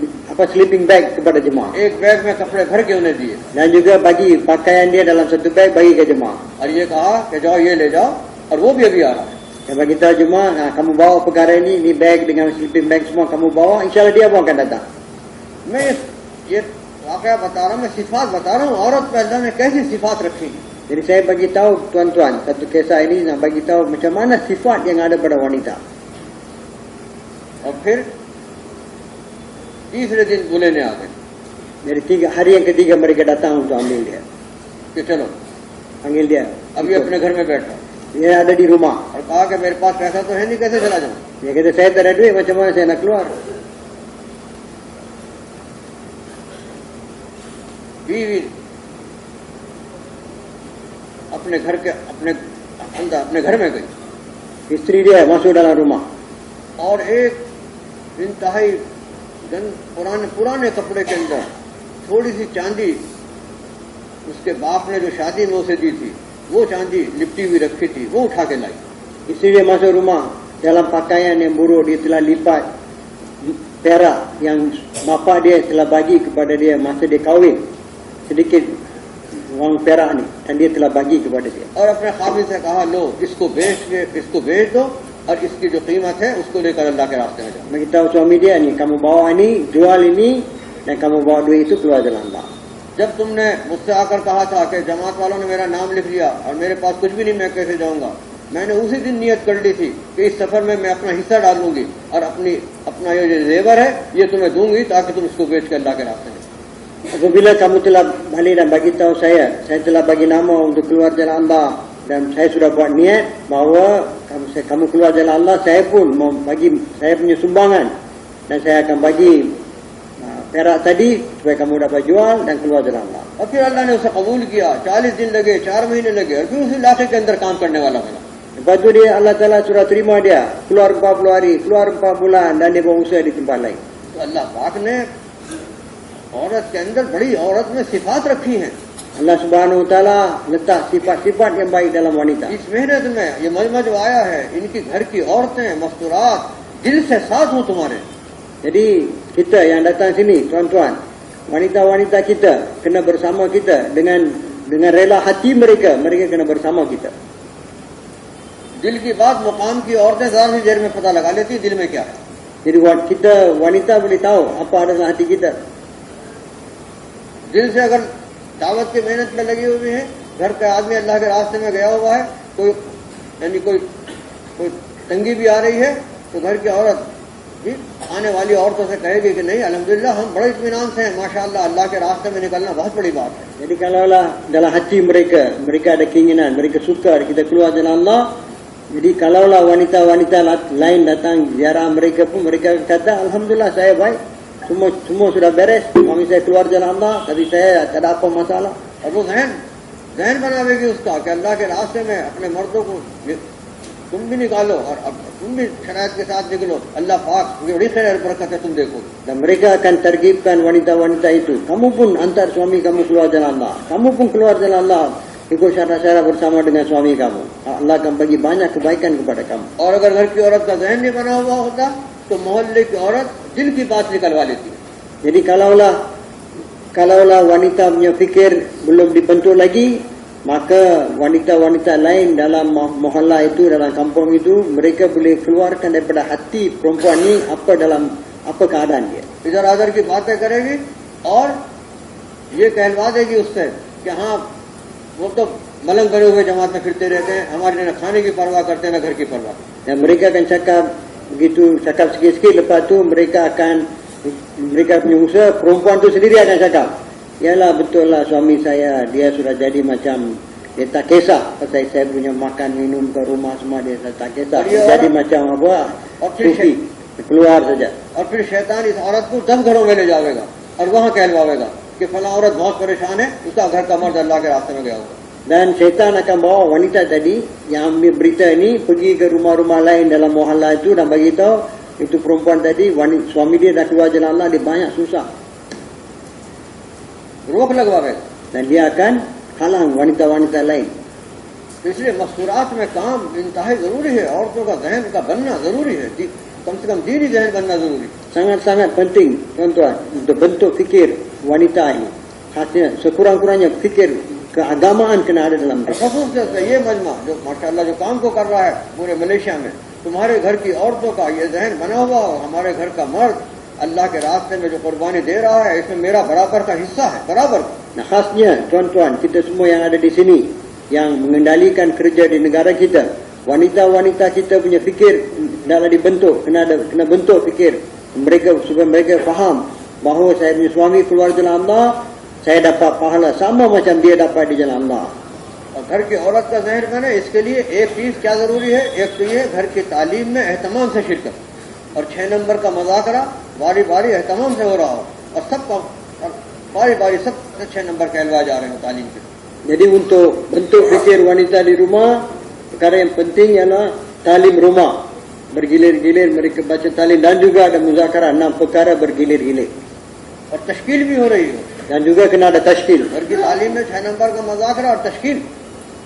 sleeping bag kepada jemaah. एक बैग में कपड़े भर के उन्हें दिए Dan juga bagi pakaian dia dalam satu bag bagi ke jemaah. और ये कहा कि जाओ ये ले जाओ, और वो भी अभी आ रहा है। Dan bagi tahu jemaah, kamu bawa perkara ini bag dengan sleeping bag semua kamu bawa, insyaAllah dia pun akan datang. मैं ये वाकया बता रहा हूँ, मैं सिफात बता रहा हूँ, औरत पे अल्लाह ने कैसी सिफात रखी। Jadi saya bagi tahu tuan-tuan, satu kisah ini nak bagi tahu macam mana sifat yang ada pada wanita. और फिर तीसरे दिन बुलेने आ गए Dari hari yang ketiga mereka datang untuk ambil dia. कि चलो Panggil dia. अभी अपने घर में बैठा, Dia ada di rumah. और कहा कि मेरे पास पैसा तो है नहीं, कैसे चला जाऊँ। Dia kata saya tak ada duit, macam mana saya nak keluar? बीवी अपने घर के अपने घर में गई Isteri dia masuk dalam rumah. और एक इंतहाई पुराने कपड़े के अंदर थोड़ी सी चांदी उसके बाप ने जो शादी में उसे दी थी, वो चांदी लिपटी हुई रखी थी, वो उठा के लाई। Isteri dia masuk rumah dalam pakaian yang buruk, dia telah lipat perak yang bapa dia telah bagi kepada dia masa dia kahwin, sedikit wang perak ni, dan dia telah bagi kepada dia. और अपने खामिद से कहा लो इसको बेच दो और इसकी जो कीमत है उसको लेकर अल्लाह के रास्ते में जाओ। Bagi tahu suami dia ni, kamu bawa ni, jual ini, dan kamu bawa duit itu keluar jalan Allah. जब तुमने मुझसे आकर कहा था कि जमात वालों ने मेरा नाम लिख लिया और मेरे पास कुछ भी नहीं, मैं कैसे जाऊंगा, मैंने उसी दिन नियत कर ली थी कि इस सफर में मैं अपना हिस्सा डालूंगी और अपना ये जो जेवर है ये तुम्हें दूंगी ताकि तुम इसको बेच कर अल्लाह के रास्ते में। Apabila kamu telah balik dan bagi tahu saya telah bagi nama untuk keluar jalan Allah, dan saya sudah buat niat bahawa kamu keluar jalan Allah, saya pun mau bagi saya punya sumbangan, dan saya akan bagi perak tadi supaya kamu dapat jual dan keluar jalan Allah. और फिर अल्लाह ने उसे कबूल किया, 40 दिन लगे, 4 महीने लगे, और फिर उस इलाके के अंदर काम करने वाला बना। Lepas tu dia, Allah Ta'ala sudah terima dia, keluar 40 hari, keluar 4 bulan, dan dia berusaha di tempat lain. तो अल्लाह पाक ने औरत के अंदर बड़ी औरत में सिफात रखी हैं। Allah Subhanahu Wa Ta'ala letak sifat-sifat yang baik dalam wanita. इस मेहनत में ये मजमा जो आया है, इनकी घर की औरतें मस्तूरात दिल से साथ हो तुम्हारे। Jadi kita yang datang sini, tuan-tuan, wanita-wanita kita kena bersama kita dengan rela hati mereka kena bersama kita. दिल की बात मुकाम की औरतें ज़रा सी देर में पता लगा लेती दिल में क्या है। Jadi kita wanita boleh tahu apa ada dalam hati kita. दिल से अगर दावत की मेहनत में लगे हुए हैं, घर का आदमी अल्लाह के रास्ते में गया हुआ है, कोई तंगी भी आ रही है, तो घर की औरत जी आने वाली औरतों से कहेगी कि नहीं अल्हम्दुलिल्लाह हम बड़े इत्मीनान से हैं, माशाअल्लाह, अल्लाह के रास्ते में निकलना बहुत बड़ी बात है। Jadi kalaulah dalam hati mereka ada keinginan, mereka suka kita keluar jalan Allah. Jadi kalaulah wanita-wanita lain datang ziarah mereka pun, mereka kata alhamdulillah saya baik, semua sudah beres, suami saya keluar jalan Allah, tapi saya tak ada apa masalah. और वो जहन बनावेगी उसका कि अल्लाह के रास्ते में अपने मर्दों को तुम भी निकालो और अब तुम भी शरायत के साथ निकलो, अल्लाह पाक बड़ी खैर और बरकत है तुम देखो। Dan mereka akan tergibkan wanita-wanita itu, kamu pun antar suami kamu keluar jalan Allah, kamu pun keluar jalan Allah, ikut syarat-syarat bersama dengan suami kamu, Allah akan bagi banyak kebaikan kepada kamu. और अगर घर की औरत का जहन नहीं बना हुआ होता तो मोहल्ले की औरत दिल की बात निकलवा लेती। Jadi kalaulah wanita punya fikir belum dibentuk lagi, maka wanita-wanita lain dalam mohalla itu, dalam kampung itu, mereka boleh keluarkan daripada hati perempuan ni apa keadaan dia. इधर आधर की बातें करेगी और ये कहलवा देगी उससे कि हाँ वो तो मलंग बने हुए जमात में फिरते रहते हैं, हमारे लिए न खाने की परवाह करते हैं न घर की परवाह। Dan mereka akan cakap sikit-sikit, lepas tu mereka punya usaha, perempuan tu sendiri akan cakap, yalah betul lah suami saya, dia sudah jadi macam, dia tak kisah pasal saya punya makan minum ke rumah semua, dia tak kisah, dia jadi macam apa, sufi, keluar saja. और फिर शैतान इस औरत को 10 घरों में ले जाएगा और वहाँ कहलवाएगा कि फला औरत बहुत परेशान है, उसका घर का मर्द अल्लाह के रास्ते में गया हुआ। Dan syaitan akan bawa wanita tadi yang ambil berita ini pergi ke rumah-rumah lain dalam mohalla itu dan bagi tahu itu perempuan tadi, suami dia dah keluar jalan Allah, dia banyak susah. रोक लगवाएगा। Dan dia akan halang wanita-wanita lain. इसलिए मस्तूरात में काम इंतहाई जरूरी है, औरतों का जहन का बनना जरूरी है, कम से कम दीनी जहन बनना जरूरी है। Sangat-sangat penting tuan-tuan untuk bentuk fikir wanita ini. Khasnya sekurang-kurangnya fikir keagamaan kena ada dalam dia. खसूसियत से ये मजमा जो माशाअल्लाह जो काम को कर रहा है पूरे मलेशिया में, तुम्हारे घर की औरतों का ये जहन बना हुआ हो, हमारे घर का मर्द अल्लाह के रास्ते में जो कुर्बानी दे रहा है इसमें मेरा बराबर का हिस्सा है, बराबर। Nah, khasnya tuan-tuan kita semua yang ada di sini yang mengendalikan kerja di negara kita, wanita-wanita kita punya fikir hendaklah dibentuk, kena bentuk fikir mereka supaya mereka faham bahawa saya punya suami keluar jalan Allah, saya dapat pahala sama macam dia dapat di jalan Allah. और घर की औरत का जहन बने इसके लिए एक चीज क्या जरूरी है, एक तो ये घर की तालीम में एहतमाम से शिरकत, और 6 नंबर का मुज़ाकरा बारी बारी एहतमाम से हो रहा हो, और बारी बारी सब 6 नंबर कहलवा जा रहे हो तालीम के। Jadi untuk bentuk fikir wanita di rumah, perkara yang penting ialah talim rumah, bergilir-gilir mereka baca talim, dan juga ada muzakarah, 6 perkara bergilir-gilir. और तश्कील भी हो रही हो, Dan juga kena ada tashkil. घर की तालीम में 6 नंबर का मुज़ाकरा और तश्कील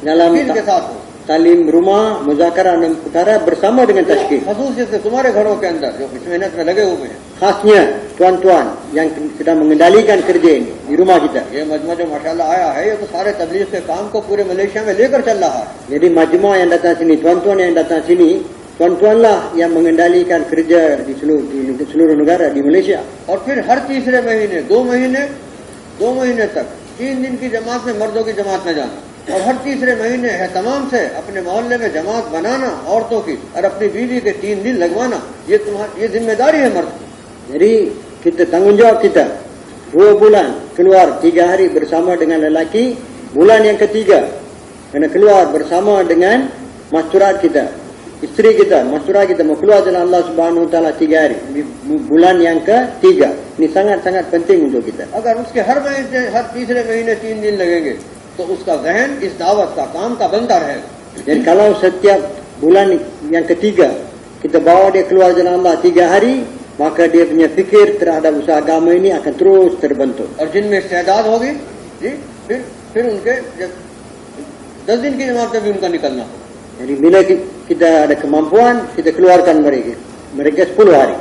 Dalam के साथ हो। talim rumah, muzakarah 6 perkara bersama dengan tashkil. खसूसियत से तुम्हारे घरों के अंदर जो इस मेहनत में लगे हुए हैं, Khasnya tuan-tuan yang sedang mengendalikan kerja ini di rumah kita. ये मजमा जो माशाल्लाह आया है, ये तो सारे तबलीग के काम को पूरे मलेशिया में लेकर चल रहा है। Jadi majmua yang datang sini, tuan-tuan yang datang sini, tuan-tuanlah yang mengendalikan kerja di seluruh negara di Malaysia. और फिर हर तीसरे महीने 2 महीने तक 3 दिन की जमात में मर्दों की जमात में जाना, और हर तीसरे महीने है तमाम से अपने मोहल्ले में जमात बनाना औरतों की, और अपनी बीवी के 3 दिन लगवाना, ये जिम्मेदारी है मर्द की। Jadi kita tanggungjawab kita 2 bulan keluar 3 hari bersama dengan lelaki, bulan yang ketiga kena keluar bersama dengan masturat kita, isteri kita, masturat kita mau keluar jalan Allah Subhanahu Wa Taala 3 hari, bulan yang ketiga. Ini sangat-sangat penting untuk kita. अगर उसके हर तीसरे महीने 3 दिन लगेंगे तो उसका जहन इस दावत का काम का बनता रहेगा। Dan kalau setiap bulan yang ketiga kita bawa dia keluar jalan Allah 3 hari, maka dia punya fikir terhadap usaha agama ini akan terus terbentuk. और जिनमें इस्तेदाद होगी जी, फिर उनके 10 दिन की जमात में भी उनका निकलना होगा। Jadi bila kita ada kemampuan, kita keluarkan mereka 10 hari.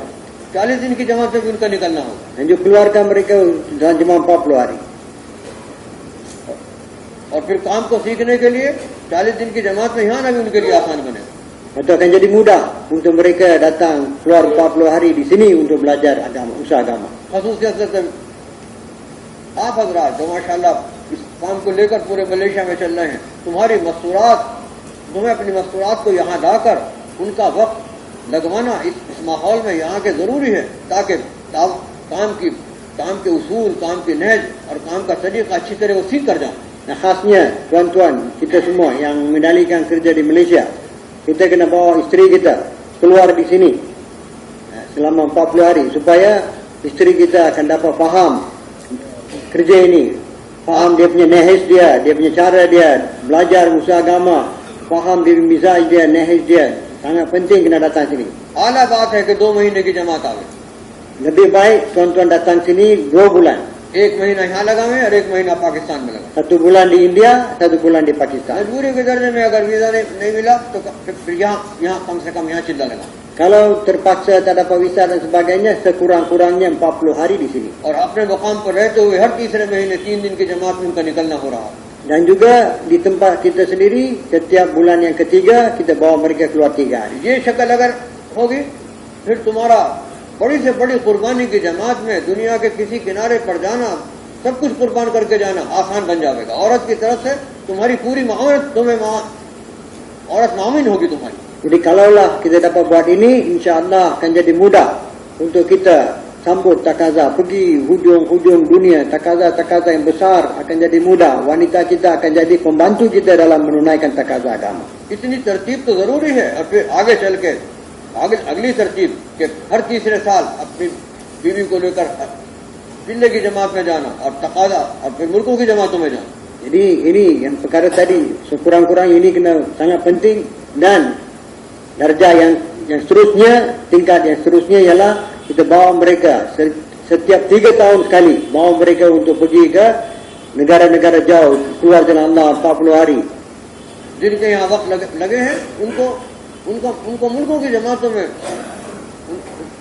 40 दिन की जमात में भी उनका निकलना होगा। Dan juga keluarkan mereka dalam jemaah 40 hari. और फिर काम को सीखने के लिए 40 दिन की जमात में यहाँ ना भी उनके लिए आसान बने। Itu akan jadi mudah untuk mereka datang keluar 40 hari di sini untuk belajar agama, usaha agama. खसूसियत से आप हजरात जो माशाल्लाह इस काम को लेकर पूरे मलेशिया में चल रहे हैं। तुम्हें अपनी मस्तूरात को यहाँ लाकर उनका वक्त लगवाना इस माहौल में यहाँ के ज़रूरी है, ताकि काम के उसूल, काम की नहज और काम का तरीका अच्छी तरह वो सीख कर जाए। Nah, khasnya tuan-tuan kita semua yang mengendalikan kerja di Malaysia, kita kena bawa isteri kita keluar di sini selama 40 hari supaya isteri kita akan dapat faham kerja ini, faham dia punya nahis dia punya cara dia belajar usaha agama, faham dia mizaj dia, nahis dia. Sangat penting kena datang sini. आला बात है कि 2 महीने की जमात आ गई। Lebih baik tuan-tuan datang sini 2 bulan. 1 महीना यहाँ लगावे और 1 महीना पाकिस्तान में लगा। 1 bulan di India, 1 bulan di Pakistan. मजबूरी के दर्जे में अगर वीजा नहीं मिला तो फिर यहाँ कम से कम यहाँ चिल्ला लगा। Kalau terpaksa tak dapat visa dan sebagainya, sekurang-kurangnya 40 hari di sini. और अपने मुकाम पर रहते हुए हर तीसरे महीने 3 दिन की जमात में उनका निकलना हो रहा है। Dan juga di tempat kita sendiri, setiap bulan yang ketiga kita bawa mereka keluar 3 hari. ये शक्ल अगर होगी फिर तुम्हारा बड़ी से बड़ी कुर्बानी की जमात में दुनिया के किसी किनारे पर जाना, सब कुछ कुर्बान करके जाना आसान बन जाएगा। औरत की तरफ से तुम्हारी पूरी मामून तुम्हें औरत मामून होगी तुम्हारी। Jadi kalaulah kita dapat buat ini, insya-Allah akan jadi mudah untuk kita sambut takaza pergi hujung-hujung dunia. Takaza-takaza yang besar akan jadi mudah. Wanita kita akan jadi pembantu kita dalam menunaikan takaza agama. इतनी तरतीब तो जरूरी है। और फिर आगे चल के अगली तरतीब कि हर तीसरे साल अपनी बीवी को लेकर जिले की जमात में जाना और तकाजा और फिर मुल्कों की जमातों में जाना। Jadi ini yang perkara tadi sekurang-kurang ini kena sangat penting. Dan darjah yang seterusnya, tingkat yang seterusnya ialah kita bawa mereka setiap 3 tahun sekali, bawa mereka untuk pergi ke negara-negara jauh, keluar jalan Allah 40 hari. जिनके यहाँ वक्त लगे हैं उनको मुल्कों की जमातों में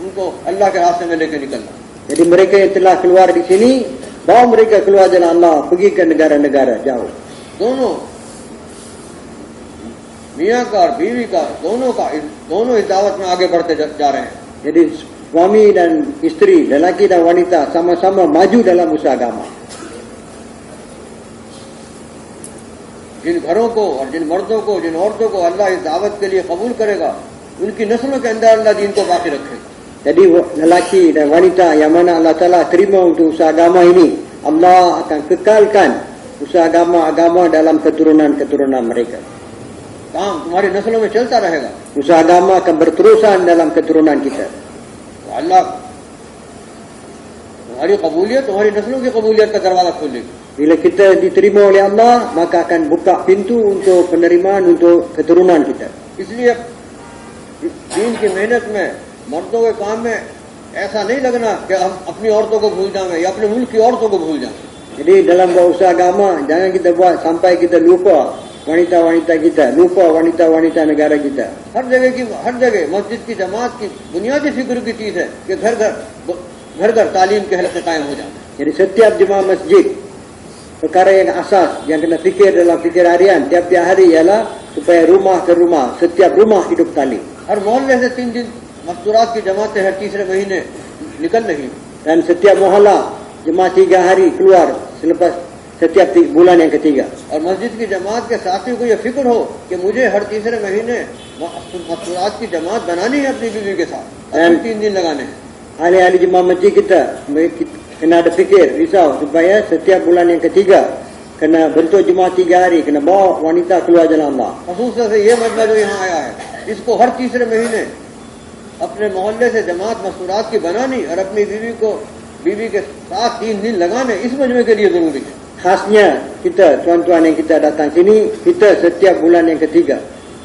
उनको अल्लाह के रास्ते में लेकर निकलना। Jadi mereka yang telah keluar di sini, bawa mereka keluar jalan Allah, pergi ke negara-negara jauh. दोनों मियाँ का और बीवी का दोनों इस दावत में आगे बढ़ते जा रहे हैं। Jadi suami dan isteri, lelaki dan wanita sama-sama maju dalam usaha agama. जिन घरों को और जिन मर्दों को, जिन औरतों को अल्लाह इस दावत के लिए कबूल करेगा, उनकी नस्लों के अंदर अल्लाह दीन को बाकी रखेगा। Jadi lelaki dan wanita yang mana Allah Ta'ala terima untuk usaha agama ini, Allah akan kekalkan usaha agama dalam keturunan-keturunan mereka. काम तुम्हारी नस्लों में चलता रहेगा। Usaha agama akan berterusan dalam keturunan kita. तो अल्लाह तुम्हारी कबूलियत, तुम्हारी नस्लों की कबूलियत का दरवाजा खोलेगी। Bila kita diterima oleh Allah, maka akan buka pintu untuk penerimaan untuk keturunan kita. इसलिए दीन की मेहनत में, मर्दों के काम में ऐसा नहीं लगना कि हम अपनी औरतों को भूल जाएं या अपने मुल्क की औरतों को भूल जाएं। Jadi dalam buat usaha agama, jangan kita buat sampai kita lupa wanita-wanita kita, lupa wanita-wanita negara kita. हर जगह मस्जिद की जमात की बुनियादी फिक्र की चीज है कि घर तालीम के हलक़े कायम हो जाए। Jadi setiap jemaah masjid, perkara yang asas yang kena fikir dalam fikir harian tiap-tiap hari ialah supaya rumah ke rumah, setiap rumah hidup talim. हर मोहल्ले से 3 दिन मस्तूरात की जमातें हर तीसरे महीने निकल रही। Dan setiap mohalla jemaah 3 hari keluar selepas setiap bulan yang ketiga. और मस्जिद की जमात के साथियों को यह फिक्र हो कि मुझे हर तीसरे महीने मस्तूरात की जमात बनानी है अपनी बीवी के साथ, 3 दिन लगाने हैं। Ahli-ahli jemaah masjid kita kena ada fikir, risau supaya setiap bulan yang ketiga kena bentuk jemaah 3 hari, kena bawa wanita keluar jalan Allah. खसूस से ये मसला जो यहाँ आया है, इसको हर तीसरे महीने अपने मोहल्ले से जमात मस्तूरात की बनानी और अपनी बीवी के साथ 3 दिन लगाने, इस मजमे के लिए जरूरी है। Khasnya kita, tuan-tuan yang kita datang sini, kita setiap bulan yang ketiga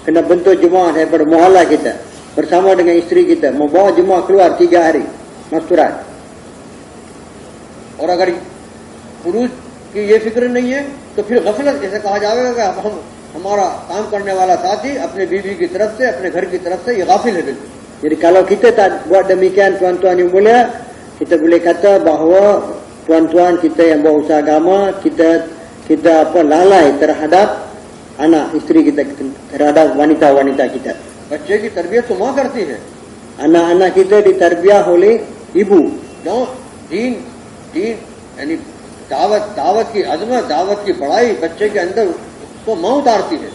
kena bentuk jemaah daripada mohalla kita bersama dengan isteri kita, membawa jemaah keluar 3 hari masturat. और अगर पुरुष की ये फिक्र नहीं है तो फिर गफलत, जैसे कहा जाएगा कि हमारा काम करने वाला साथी अपने बीवी की तरफ से, अपने घर की तरफ से ये गाफिल है बिल्कुल। Jadi kalau kita tak buat demikian, tuan-tuan yang mulia, kita boleh kata bahawa tuan-tuan kita yang buat usaha agama, kita lalai terhadap anak isteri kita, terhadap wanita-wanita kita. बच्चे की तरबियत तो माँ करती है। Anak-anak kita ditarbiyah oleh ibu. क्यों? दीन यानी दावत की अजमत, दावत की बड़ाई बच्चे के अंदर तो माँ उतारती है।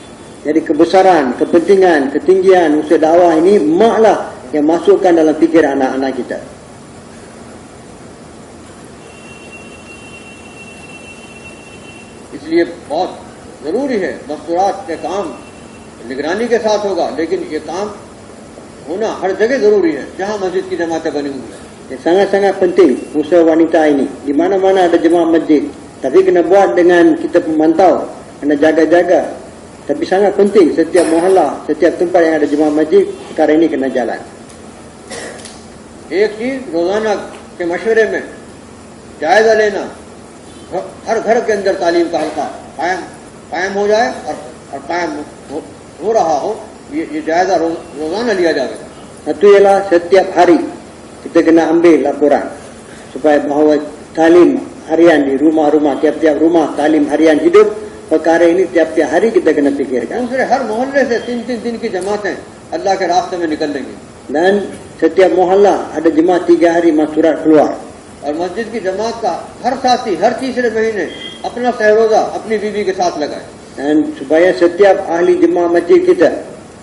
Jadi kebesaran, kepentingan, ketinggian usaha dakwah ini mak lah yang masukkan dalam fikir anak-anak kita. इसलिए बहुत जरूरी है मस्तूरात के काम निगरानी के साथ होगा, लेकिन ये काम होना हर जगह जरूरी है जहाँ मस्जिद की जमातें बनी हुई है। Sangat-sangat penting usaha wanita ini. Di mana-mana ada jemaah masjid. Tapi kena buat dengan kita pemantau, kena jaga-jaga. Tapi sangat penting setiap mohalla, setiap tempat yang ada jemaah masjid, perkara ini kena jalan. एक चीज रोजाना के मशवरे में जायजा लेना, हर घर के अंदर तालीम का हल्का कायम हो जाए और कायम हो रहा हो, ये जायजा रोजाना लिया जाएगा। Satu ialah setiap hari kita kena ambil laporan supaya bahawa talim harian di rumah-rumah, tiap-tiap rumah talim harian hidup. Perkara ini tiap-tiap hari kita kena fikirkan. दूसरे हर मोहल्ले से 3-3 दिन की जमातें अल्लाह के रास्ते में निकल लेंगी Dan setiap mohalla ada jemaah 3 hari masurat keluar. और मस्जिद की जमात का हर साथी हर तीसरे महीने अपना सहरोजा अपनी बीवी के साथ लगाए। Dan supaya setiap ahli jemaah masjid kita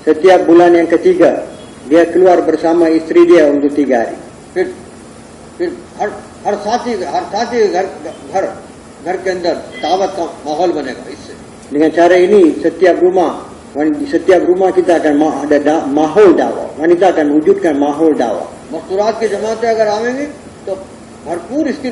setiap bulan yang ketiga dia keluar bersama isteri dia untuk 3 hari. फिर हर साथी घर के अंदर दावत का माहौल बनेगा। इससे Dengan cara ini setiap rumah kita akan ada mahol dakwah. Wanita akan wujudkan mahol dakwah. मस्तूरात की जमातें अगर आवेंगी तो भरपूर इसकी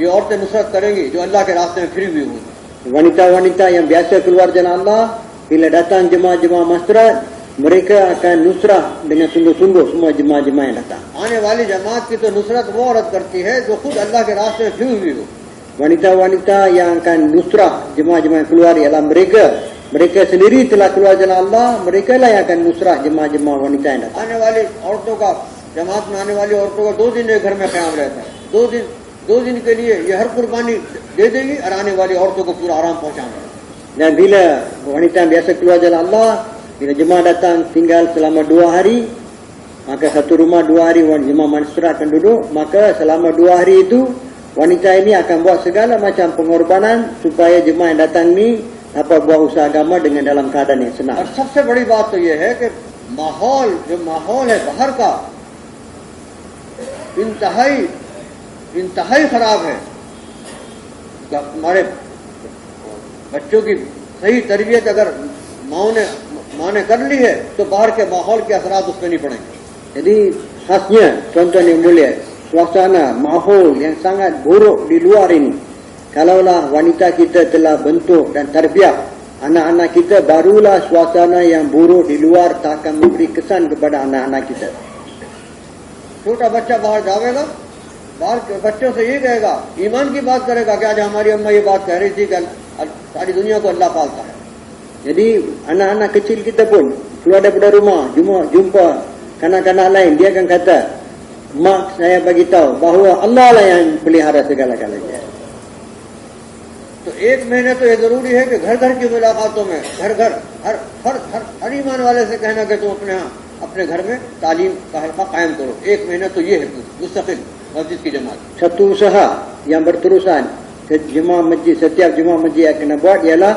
ये औरतें नुसरत करेंगी जो अल्लाह के रास्ते में फिरी हुई होंगी। Wanita-wanita yang biasa keluar jalan Allah, bila datang jemaah-jemaah masturat, mereka akan nusrah dengan sungguh-sungguh semua jemaah-jemaah yang datang. आने वाली जमात की तो नुसरत वो औरत करती है जो खुद अल्लाह के रास्ते में फिरी हुई हो। Wanita-wanita yang akan nusrah jemaah-jemaah yang keluar ialah mereka sendiri telah keluar jalan Allah, mereka lah yang akan nusrah jemaah-jemaah wanita yang datang. आने वाली औरतों का जमात में आने वाली औरतों का 2 दिन एक घर में क़याम रहता है। 2 दिन के लिए ये हर कुर्बानी दे देगी और आने वाली औरतों को पूरा आराम पहुंचाएंगे। Dan bila wanita yang biasa keluar jalan Allah, bila jemaah datang tinggal selama 2 hari, maka satu rumah 2 hari jemaah masturat akan duduk, maka selama 2 hari itu wanita ini akan buat segala macam pengorbanan supaya jemaah yang datang ni dapat buat usaha agama dengan dalam keadaan yang senang. और सबसे बड़ी बात तो ये है कि माहौल है बाहर का इंतहाई खराब है। हमारे बच्चों की सही तरबियत अगर माँ ने कर ली है तो बाहर के माहौल के असरात उस पर नहीं पड़ेंगे। Jadi khasnya tuan-tuan yang mulia, suasana mahol yang sangat buruk di luar ini, kalaulah wanita kita telah bentuk dan tarbiyah anak-anak kita, barulah suasana yang buruk di luar tak akan memberi kesan kepada anak-anak kita. छोटा बच्चा बाहर जाएगा, बाहर के बच्चों से ये कहेगा, ईमान की बात करेगा कि आज हमारी अम्मा ये बात कह रही थी कि सारी दुनिया को अल्लाह पालता है। Jadi anak-anak kecil kita pun keluar daripada rumah, jumpa kanak-kanak lain, dia akan kata, mak saya bagi tahu bahawa Allah lah yang pelihara segala-galanya. तो 1 महीने तो ये जरूरी है कि घर की मुलाकातों में हर ईमान वाले से कहना कि तुम अपने घर में तालीम का हल्का कायम करो। 1 महीना तो ये है मुस्तकिल मस्जिद की जमात। Satu usaha yang berterusan setiap jemaah masjid yang kena buat ialah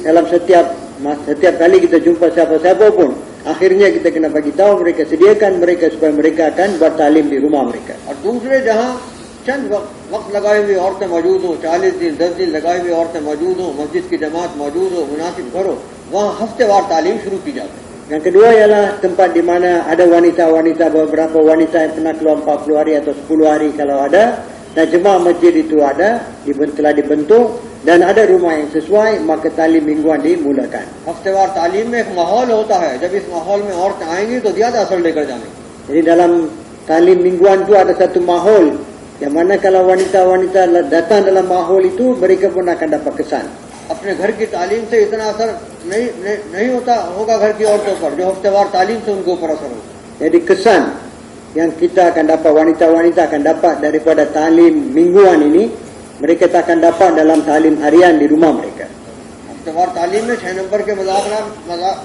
dalam setiap kali kita jumpa siapa-siapa pun, akhirnya kita kena bagi tahu mereka, sediakan mereka supaya mereka akan buat talim di rumah mereka. और दूसरे जहाँ चंद वक्त लगाए हुए औरतें मौजूद हो, 40 दिन 10 दिन लगाए हुए औरतें मौजूद हो, मस्जिद की जमात मौजूद हो, मुनासिब घर हो, वहाँ हफ्तेवार तालीम शुरू की जाती है। Yang kedua ialah tempat di mana ada wanita-wanita, beberapa wanita yang pernah keluar 40 hari atau 10 hari kalau ada, dan jemaah masjid itu ada, telah dibentuk dan ada rumah yang sesuai, maka talim mingguan dimulakan. हफ्तेवार तालीम में एक माहौल होता है, जब इस माहौल में औरतें आएंगी तो ज्यादा असर लेकर जाएंगी। Jadi dalam talim mingguan itu ada satu mahol yang mana kalau wanita-wanita datang dalam mahol itu, mereka pun akan dapat kesan. अपने घर की तालीम से इतना असर नहीं होगा घर की औरतों पर, जो हफ्तेवार तालीम से उनके ऊपर असर होगा। Jadi kesan yang kita akan dapat, wanita-wanita akan dapat daripada talim mingguan ini, mereka tak akan dapat dalam talim harian di rumah mereka. हफ्तेवार तालीम में 6 नंबर के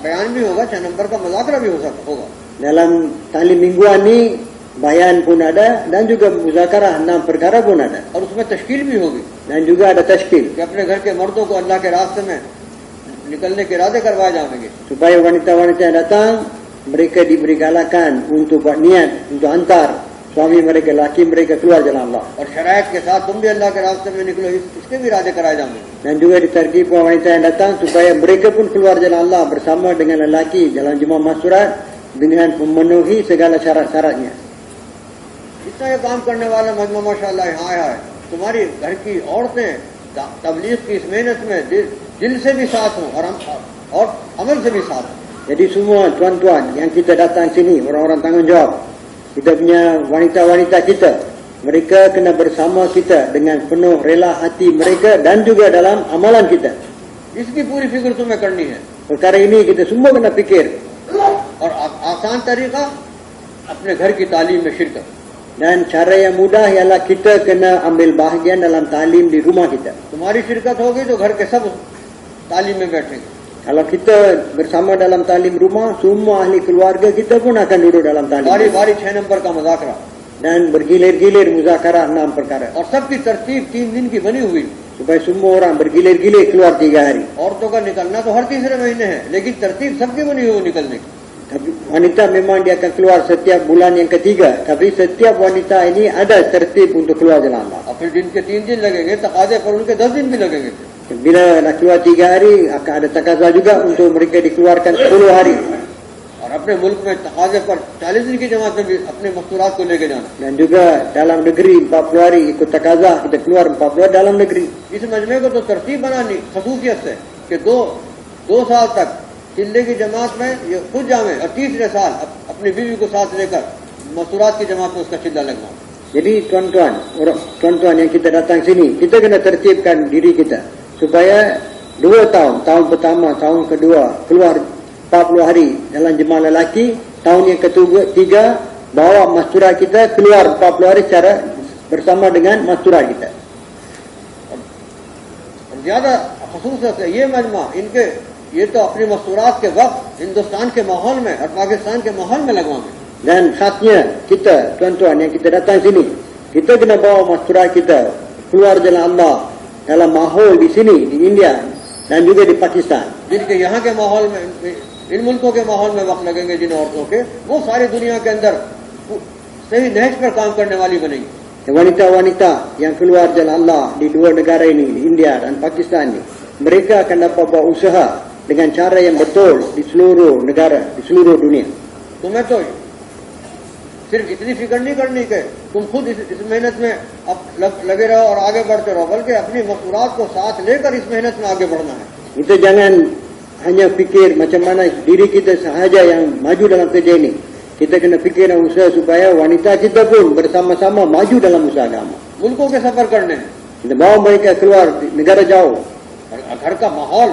बयान भी होगा, 6 नंबर का मुज़ाकरा भी होगा। Dalam talim mingguan ni bayan pun ada dan juga muzakarah 6 perkara pun ada. और उसमें तश्कील भी होगी Dan juga ada tashkil कि अपने घर के मर्दों को अल्लाह के रास्ते में निकलने के इरादे करवाए जाएंगे। supaya wanita-wanita yang datang mereka diberi galakan untuk buat niat untuk hantar suami mereka, laki mereka keluar jalan Allah. और शरायत के साथ तुम भी अल्लाह के रास्ते में निकलो, इसके भी इरादे कराए जाएंगे। Dan juga ditertibkan wanita yang datang supaya mereka pun keluar jalan Allah bersama dengan lelaki dalam jemaah masyurat dengan memenuhi segala syarat-syaratnya. इतना ये काम करने वाला मजमा माशाअल्लाह यहाँ आया है। तुम्हारी घर की औरतें तबलीग की इस मेहनत में दिल से भी साथ हों और अमल से भी साथ हों। Jadi semua tuan-tuan yang kita datang sini, orang-orang tanggungjawab, kita punya wanita-wanita kita, mereka kena bersama kita dengan penuh rela hati mereka dan juga dalam amalan kita. इसकी पूरी फिक्र तुम्हें करनी है। Perkara ini kita semua kena fikir. और आसान तरीका अपने घर की तालीम में शिरकत। Dan cara yang mudah ialah kita kena ambil bahagian dalam talim di rumah kita. तुम्हारी शिरकत होगी तो घर के सब तालीम में बैठेंगे। Kalau kita bersama dalam talim rumah, semua ahli keluarga kita pun akan duduk dalam talim. बारी बारी 6 नंबर का मुज़ाकरा Dan bergilir-gilir muzakarah 6 perkara. और सबकी तरतीब 3 दिन की बनी हुई। Supaya semua orang bergilir-gilir keluar 3 hari. औरतों का निकलना तो हर तीसरे महीने है, लेकिन तरतीब सबकी बनी हुई निकलने की। Tapi wanita memang dia akan keluar setiap bulan yang ketiga. Tapi setiap wanita ini ada tertib untuk keluar jalan Allah. और फिर दिन के 3 दिन लगेंगे, तकाजे पर उनके 10 दिन भी लगेंगे। Bila nak keluar 3 hari, akan ada takaza juga untuk mereka dikeluarkan 10 hari. और अपने मुल्क में तकाजे पर 40 दिन की जमात में भी अपने मस्तूरात को लेके जाना। Dan juga dalam negeri 40 hari ikut takaza, kita keluar 40 hari dalam negeri. इस मजमे को तो तरतीब बनानी खसूसियत से कि दो साल तक चिल्ले की जमात में ये खुद जावे और तीसरे साल अपनी बीवी को साथ लेकर मस्तूरात की जमात में उसका चिल्ला लगवाए। Jadi tuan-tuan yang kita datang sini, kita kena tertibkan diri kita supaya 2 tahun, tahun pertama, tahun kedua keluar 40 hari dalam jemaah lelaki, tahun yang ketiga bawa masturat kita keluar 40 hari secara bersama dengan masturat kita. और ज्यादा खसूसियत है ये मजमा इनके ये तो अपनी मस्तूरात के वक्त हिंदुस्तान के माहौल में और पाकिस्तान के माहौल में लगवाएंगे। Dan khasnya kita, tuan-tuan yang kita datang sini, kita kena bawa masturat kita keluar jalan Allah dalam mahol di sini, di India dan juga di Pakistan. जिनके यहाँ के माहौल में, इन मुल्कों के माहौल में वक्त लगेंगे जिन औरतों के, वो सारी दुनिया के अंदर सही नहज पर काम करने वाली बनेगी। Wanita-wanita yang keluar jalan Allah di 2 negara ini, di India dan Pakistan ini, mereka akan dapat buat usaha dengan cara yang betul di seluruh negara, di seluruh dunia. तुम्हें तो सिर्फ इतनी फिक्र नहीं करनी कि तुम खुद इस मेहनत में अब लगे रहो और आगे बढ़ते रहो, बल्कि अपनी मस्तूरात को साथ लेकर इस मेहनत में आगे बढ़ना है। Kita jangan hanya fikir macam mana diri kita sahaja yang maju dalam kerja ini. Kita kena fikir dan usaha supaya wanita kita pun bersama-sama maju dalam usaha agama. मुल्कों के सफर करने हैं, Kita bawa mereka keluar negara jauh. घर का माहौल,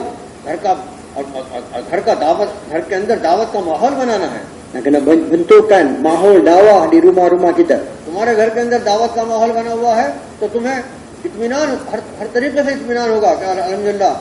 घर का दावत, घर के अंदर दावत का माहौल बनाना है। Dan kena bentukkan mahol dakwah di rumah-rumah kita. तुम्हारे घर के अंदर दावत का माहौल बना हुआ है तो तुम्हें इत्मीनान हर तरीके से इत्मीनान होगा कि अल्हम्दुलिल्लाह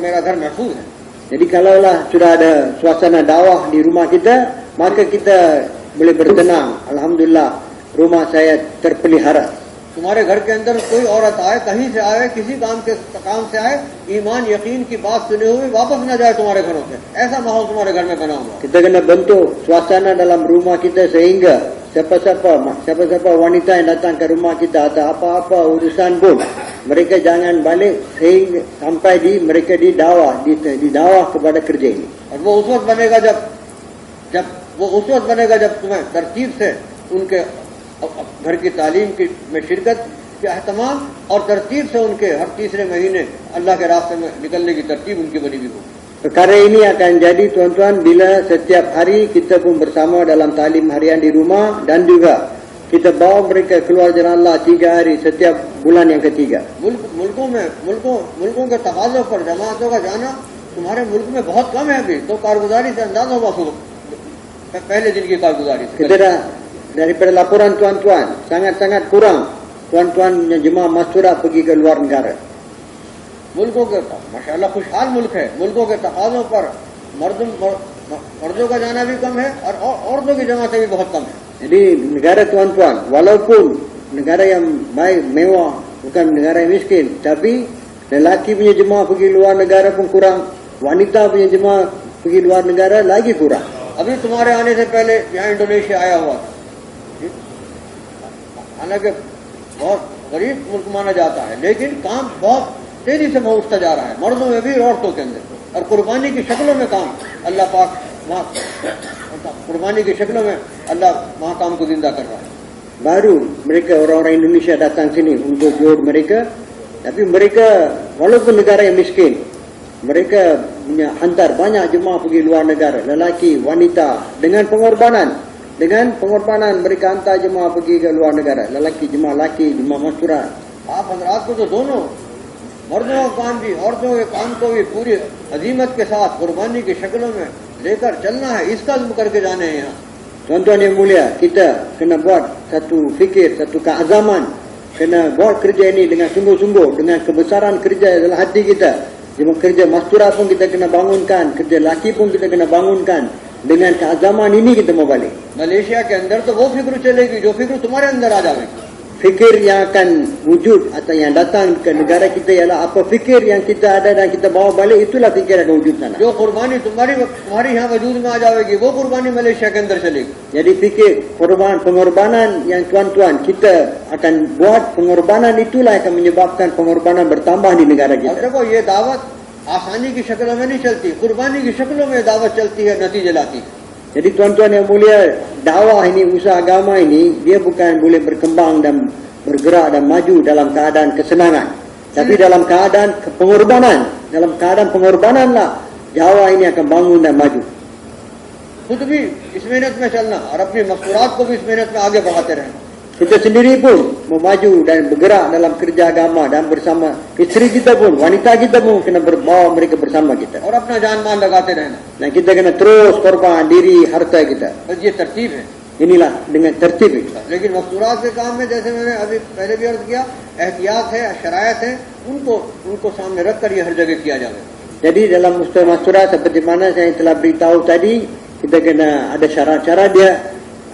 मेरा घर महफूज है। Jadi kalaulah sudah ada suasana dakwah di rumah kita, maka kita boleh bertenang. Alhamdulillah, rumah saya terpelihara. तुम्हारे घर के अंदर कोई औरत आए, कहीं से आए, किसी काम से आए, ईमान यकीन की बात सुने हुए वापस न जाए तुम्हारे घरों से, ऐसा माहौल तुम्हारे घर में बना हुआ। Kita kena bentuk suasana dalam rumah kita sehingga siapa-siapa wanita yang datang ke rumah kita atau apa-apa urusan pun, mereka jangan balik sehingga sampai mereka didawah kepada kerja ini. और वो उस वक्त बनेगा जब तुम्हें तरतीब से उनके घर की तालीम में शिरकत के अहतमाम और तरतीब से उनके हर तीसरे महीने अल्लाह के रास्ते में निकलने की तरतीब उनकी बनी हुई हो। Perkara ini akan jadi tuan-tuan bila setiap hari kita pun bersama dalam talim harian di rumah dan juga kita bawa mereka keluar jalan Allah 3 hari setiap bulan yang ketiga. मुल्कों के तकाज़ों पर जमातों का जाना तुम्हारे मुल्क में बहुत कम है अभी, तो कारगुजारी से अंदाजा होगा पहले दिन की कारगुजारी से। Kita daripada laporan tuan-tuan sangat-sangat kurang tuan-tuan yang jemaah masyurat pergi ke luar negara. मुल्कों के माशाअल्लाह खुशहाल मुल्क है, मुल्कों के तकाज़ों पर मर्दों का जाना भी कम है और औरतों की जमातें भी बहुत कम है। Jadi negara tuan-tuan, walaupun negara yang baik, mewah, bukan negara yang miskin, tapi lelaki punya jemaah pergi luar negara pun kurang, wanita punya jemaah pergi luar negara lagi kurang. अभी तुम्हारे आने से पहले यहाँ इंडोनेशिया आया हुआ था, हालांकि बहुत गरीब मुल्क माना जाता है, लेकिन काम बहुत तेजी से उठता जा रहा है, मर्दों में भी और औरतों के अंदर, और कुर्बानी की शक्लों में काम अल्लाह पाक वहाँ कुर्बानी की शक्लों में अल्लाह वहाँ काम को जिंदा कर रहा है. Baru mereka orang-orang Indonesia datang sini untuk jihad mereka, tapi mereka walaupun negara yang miskin, mereka hantar banyak jemaah pergi luar negara, lelaki, wanita, dengan pengorbanan mereka hantar jemaah pergi ke luar negara, lelaki jemaah laki, jemaah masyurat. आप हजरात को तो दोनों मर्दों का काम भी औरतों के काम को भी पूरी अजीमत के साथ कुर्बानी की शक्लों में लेकर चलना है, इसका अज़्म करके जाने हैं यहाँ. Tuan-tuan yang mulia, kita kena buat satu fikir, satu keazaman, kena buat kerja ini dengan sungguh-sungguh, dengan kebesaran kerja dalam hati kita. Jemaah kerja masyurah pun kita kena bangunkan, kerja laki pun kita kena bangunkan. Dengan keazaman ini kita mau balik. Malaysia के अंदर तो वो फिक्र चलेगी जो फिक्र तुम्हारे अंदर आ जाएगी. Fikir yang akan wujud atau yang datang ke negara kita ialah apa fikir yang kita ada dan kita bawa balik, itulah fikir akan wujud sana. जो कुर्बानी तुम्हारी यहाँ वजूद में आ जाएगी वो कुर्बानी मलेशिया के अंदर चलेगी. Jadi fikir pengorbanan yang tuan-tuan kita akan buat, pengorbanan itulah akan menyebabkan pengorbanan bertambah di negara अब kita. देखो ये दावत आसानी की शक्लों में नहीं चलती, कुर्बानी की शक्लों में दावत चलती है, नतीजे लाती है. Jadi tuan-tuan yang mulia, dakwah ini, usaha agama ini, dia bukan boleh berkembang dan bergerak dan maju dalam keadaan kesenangan, tapi dalam keadaan pengorbanan. Dalam keadaan pengorbananlah dakwah ini akan bangun dan maju. खुद भी इस मेहनत में चलना और अपनी मस्तूरात को भी इस मेहनत में आगे बढ़ाते रहना. Kita sendiri pun memaju dan bergerak dalam kerja agama dan bersama isteri kita pun, wanita kita pun kena bawa mereka bersama kita. और अपना जान माल लगाते रहना. Dan kita kena terus korban diri, harta kita. बस ये तरतीब है. Inilah dengan tertib itu. लेकिन मस्तूरात के काम में जैसे मैंने अभी पहले भी अर्ज किया, एहतियात है, शरायत है, उनको सामने रख कर ये हर जगह किया जाए. Jadi dalam masyurah seperti mana saya telah beritahu tadi, kita kena ada syarat-syarat dia,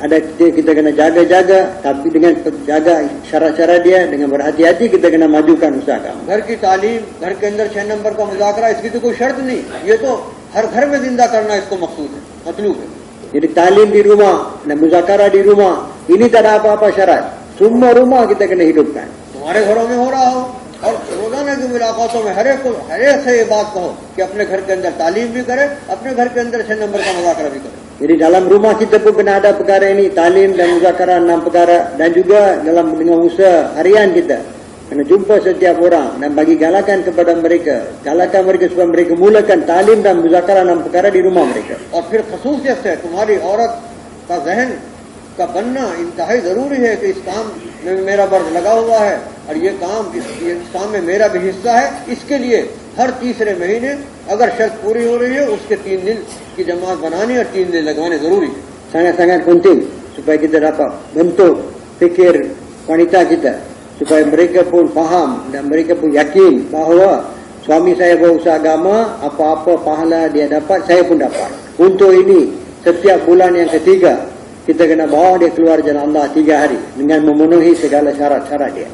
kita kena jaga-jaga, tapi dengan jaga syarat-syarat dia, dengan berhati-hati kita kena majukan usaha agama. घर की तालीम, घर के अंदर 6 नंबर का मुज़ाकरा, इसकी तो कोई शर्त नहीं, ये तो हर घर में जिंदा करना इसको मकसूद है, मतलूब है. Jadi talim di rumah dan muzakarah di rumah, ini tak ada apa-apa syarat. Semua rumah kita kena hidupkan. तुम्हारे घरों में हो रहा हो और रोजाना की मुलाकातों में हर एक से ये बात कहो कि अपने घर के अंदर तालीम भी करे, अपने घर के अंदर 6 नंबर का मुज़ाकरा भी करे. Jadi dalam rumah kita pun kena ada perkara ini, talim dan muzakarah 6 perkara, dan juga dengan usaha harian kita kena jumpa setiap orang dan bagi galakan kepada mereka, galakan mereka supaya mereka mulakan talim dan muzakarah 6 perkara di rumah mereka. और फिर खसूसियत से तुम्हारी औरत का जहन का बनना इंतहाई जरूरी है कि इस काम में मेरा मर्द लगा हुआ है और ये काम में मेरा भी हिस्सा है. इसके लिए हर तीसरे महीने अगर शर्त पूरी हो रही है उसके 3 दिन की जमात बनानी और 3 दिन लगवाने जरूरी है. Sangat-sangat penting supaya kita dapat bentuk fikir wanita kita, supaya mereka pun faham dan mereka pun yakin bahawa suami saya berusaha agama, apa-apa pahala dia dapat, saya pun dapat. Untuk ini, setiap bulan yang ketiga, kita kena bawa dia keluar jalan Allah 3 hari dengan memenuhi segala syarat-syarat dia.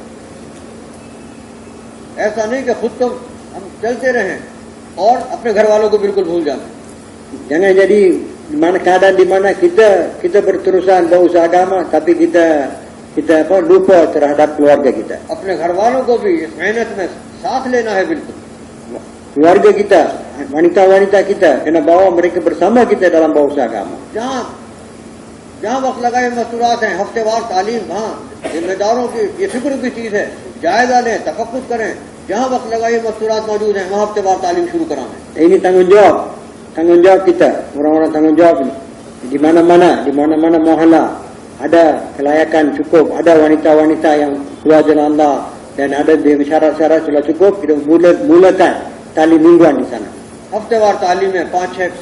ऐसा नहीं कि खुद तो हम चलते रहें और अपने घर वालों को बिल्कुल भूल जाएं. Jangan jadi keadaan di mana kita berterusan berusaha agama, tapi kita lupa terhadap keluarga kita. अपने घर वालों को भी इस मेहनत में साथ लेना है बिल्कुल. Keluarga kita, wanita-wanita kita kena bawa mereka bersama kita dalam berusaha agama. जहाँ वक्त लगाए मस्तूरात हैं, हफ्तेवार तालीम, हाँ जिम्मेदारों की ये फिक्र की चीज़ है, जायजा लें, तफक्कुर करें. जहाँ वक्त लगाए मस्तूरात मौजूद हैं वहाँ हफ्तेवार तालीम शुरू कराएं. Ini tanggungjawab kita, orang-orang tanggungjawab ini. Di mana-mana mohalla ada kelayakan cukup, ada wanita-wanita yang keluar jalan Allah dan ada syarat-syarat sudah cukup, kita mulakan talim mingguan di sana. हफ्तेवार तालीम में 5-6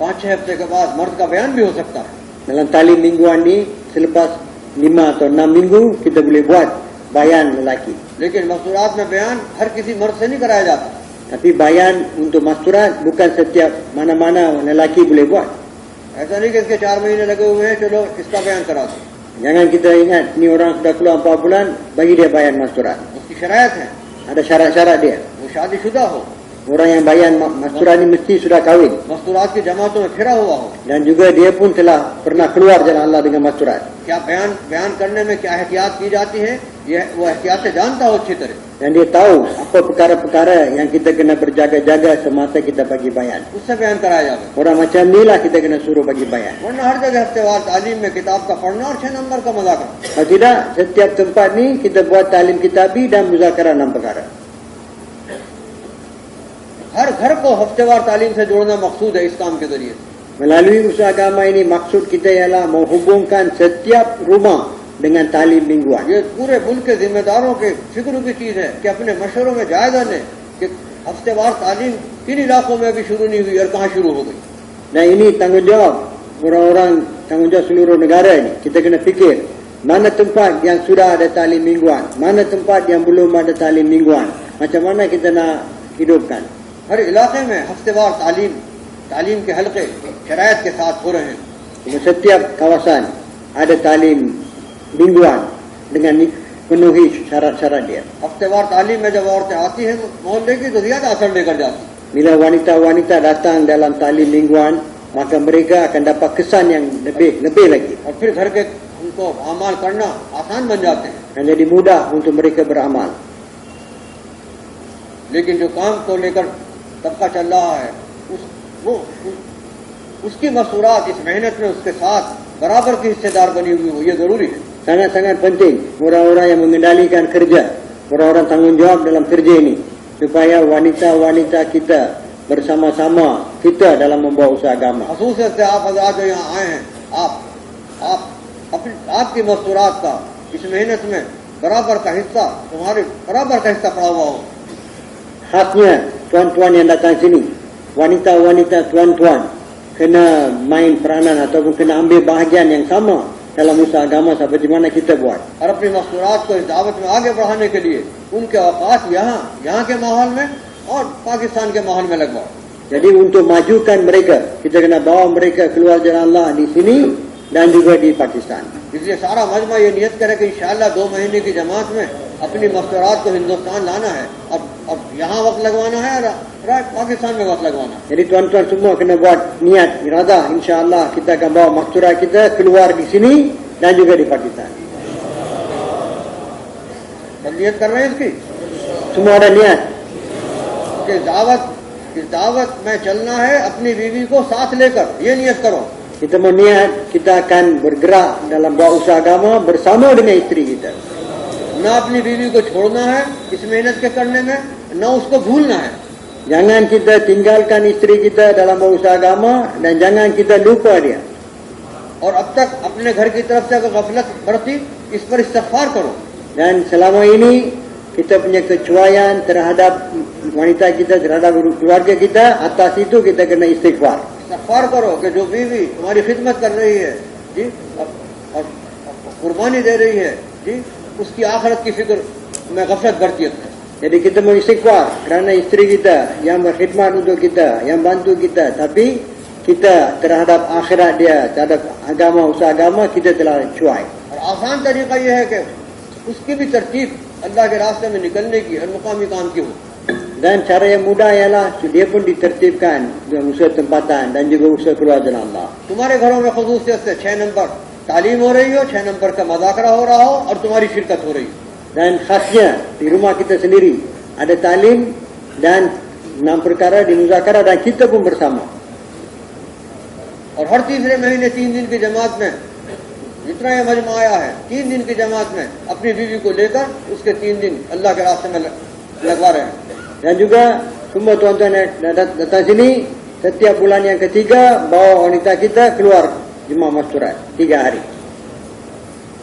हफ्ते के बाद मर्द का बयान भी हो सकता है. Dalam talim mingguan ni, selepas 5 atau 6 minggu, kita boleh buat bayan lelaki. लेकिन मस्तूरात में बयान हर किसी मर्द से नहीं कराया जाता. Tapi bayan untuk masturat bukan setiap mana-mana lelaki boleh buat. ऐसा नहीं कि इसके 4 महीने लगे हुए हैं, चलो इसका बयान करा दो. Jangan kita ingat ni orang sudah keluar 4 bulan, bagi dia bayan masturat. उसकी शरायत है Ada syarat-syarat dia. वो शादीशुदा हो, Orang yang bayan masturat ni mesti sudah kahwin. मस्तूरात की जमातों में फिरा हुआ हो। Dan juga dia pun telah pernah keluar jalan Allah dengan masturat. क्या बयान करने में क्या एहतियात की जाती है, ये वो एहतियातें जानता हो अच्छी तरह, Dan dia tahu apa perkara-perkara yang kita kena berjaga-jaga semasa kita bagi bayan. उससे बयान कराया जाए। Orang macam ni lah kita kena suruh bagi bayan. वरना हर जगह हफ्तेवार तालीम में किताब का पढ़ना और 6 नंबर का मजाक। Kalau tidak, setiap tempat ni kita buat talim kitabi dan muzakarah 6 perkara. हर घर को हफ्तेवार तालीम से जोड़ना मकसूद है इस काम के जरिए। Melalui usaha agama ini maksud kita ialah menghubungkan setiap rumah dengan talim mingguan. ये पूरे मुल्क के जिम्मेदारों के फिक्र की चीज है कि अपने मशवरों में जायजा लें कि हफ्तेवार तालीम किन इलाकों में अभी शुरू नहीं हुई और कहाँ शुरू हो गई। Dan ini tanggungjawab orang-orang, tanggungjawab seluruh negara ini. Kita kena fikir mana tempat yang sudah ada talim mingguan, mana tempat yang belum ada talim mingguan. Macam mana kita nak hidupkan. हर इलाके में हफ्तेवार तालीम के हलके शरायत के साथ हो रहे हैं। Setiap kawasan ada talim mingguan dengan penuhi syarat-syarat dia. हफ्तेवार तालीम में जब औरतें आती हैं मोहल्ले की तो ज्यादा असर लेकर जाती हैं। Bila wanita-wanita datang dalam talim mingguan, maka mereka akan dapat kesan yang lebih lagi. और फिर घर के उनको अमाल करना आसान बन जाते हैं। Dan jadi mudah untuk mereka beramal. लेकिन जो काम को लेकर तबका चल रहा है उसकी मसूरात इस मेहनत में उसके साथ बराबर की हिस्सेदार बनी हुई हो, ये जरूरी है। Sangat-sangat penting orang-orang yang mengendalikan kerja, orang-orang tanggungjawab dalam kerja ini, supaya wanita-wanita kita bersama-sama kita dalam membawa usaha agama. खसूसियत से आप हज़रात जो यहाँ आए हैं, आपकी मसूरात का इस मेहनत में बराबर का हिस्सा, तुम्हारे बराबर का हिस्सा पड़ा हुआ हो। Khasnya tuan-tuan yang datang sini, wanita-wanita tuan-tuan kena main peranan ataupun kena ambil bahagian yang sama dalam usaha agama seperti mana kita buat. और अपनी मसूरात को इस दावत में आगे बढ़ाने के लिए उनके औकात यहाँ के माहौल में और पाकिस्तान के माहौल में लगवाओ। Jadi untuk majukan mereka, kita kena bawa mereka keluar jalan Allah di sini dan juga di Pakistan. इसलिए सारा मजमा ये नियत करे कि इंशाअल्लाह 2 महीने की जमात में अपनी मसूरात को हिंदुस्तान लाना है, अब यहाँ वक्त लगवाना है और पाकिस्तान में वक्त लगवाना है। Jadi tuan-tuan semua kena buat niat, iradah, insya-Allah kita akan bawa maksura kita keluar di sini dan juga di Pakistan. सब नियत कर रहे हैं इसकी Semua ada niat. कि इस दावत में चलना है, अपनी बीवी को साथ लेकर, ये नियत करो। Kita mau niat, kita akan bergerak dalam bawa usaha agama bersama dengan isteri kita. न अपनी बीवी को छोड़ना है इस मेहनत के करने में, न उसको भूलना है। Jangan kita tinggalkan isteri kita dalam bawa usaha agama dan jangan kita lupa dia. और अब तक अपने घर की तरफ से अगर गफलत बरती, इस पर इस्तग़फ़ार करो। Dan selama ini kita punya kecuaian terhadap wanita kita, terhadap keluarga kita, atas itu kita kena istighfar. इस्तग़फ़ार करो कि जो बीवी तुम्हारी खिदमत कर रही है जी और कुर्बानी दे रही है जी, उसकी आखिरत की फिक्र में गफलत बरती है। Jadi kita mau istighfar kerana isteri kita yang berkhidmat untuk kita, yang bantu kita, tapi kita terhadap akhirat dia, terhadap agama, usaha agama kita telah cuai. और आसान तरीका यह है कि उसकी भी तरतीब अल्लाह के रास्ते में निकलने की और मुकामी काम की हो। Dan cara yang mudah ialah dia pun ditertibkan dengan usaha tempatan dan juga usaha keluar jalan Allah. तुम्हारे घरों में खसूसियत से 6 नंबर तालीम हो रही हो, 6 नंबर का मज़ाकरा हो रहा हो और तुम्हारी शिरकत हो रही हो। Dan khasnya di rumah kita sendiri ada talim dan 6 perkara di muzakarah dan kita pun bersama. और हर तीसरे महीने 3 दिन की जमात में जितना ये मजमा आया है, 3 दिन की जमात में अपनी बीवी को लेकर उसके 3 दिन अल्लाह के रास्ते में लगवा रहे हैं। Dan juga semua tuan-tuan yang datang sini setiap bulan yang ketiga bawa wanita kita keluar jemaah masturat 3 hari.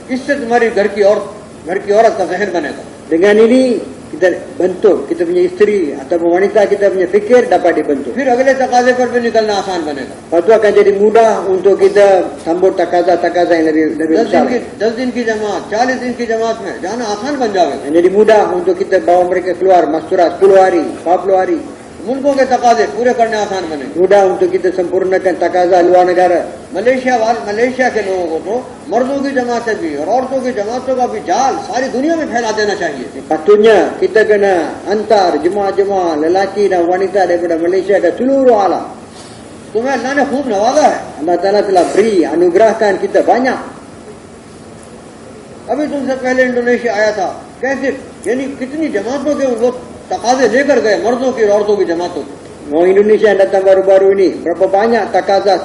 इससे तुम्हारी घर की औरत का जहन बनेगा। Dengan ini kita bentuk kita punya isteri ataupun wanita kita punya fikir dapat dibentuk. फिर अगले तकाजे पर भी निकलना आसान बनेगा। Lepas itu akan jadi mudah untuk kita sambut takaza-takaza yang lebih besar. 10 दिन की जमात, 40 दिन की जमात में जाना आसान बन जाएगा। Jadi mudah untuk kita bawa mereka keluar masturat 10 hari, 40 hari. मुल्कों के तकाजे पूरे करने आसान बनेंगे। Mudah untuk kita sempurnakan takaza luar negara. Malaysia के लोगों को तो मर्दों की जमातें भी और औरतों की जमातों का भी जाल सारी दुनिया में फैला देना चाहिए. Patutnya kita kena hantar jemaah-jemaah lelaki dan wanita daripada Malaysia ke seluruh alam. तुम्हें अल्लाह ने खूब नवाजा है. Allah Ta'ala telah beri, anugerahkan kita banyak. अभी तुमसे पहले इंडोनेशिया आया था, कैसे यानी कितनी जमातों के वो तकाजे लेकर गए, मर्दों की और औरतों की जमातों की. Orang Indonesia yang datang baru-baru ini, berapa banyak takaza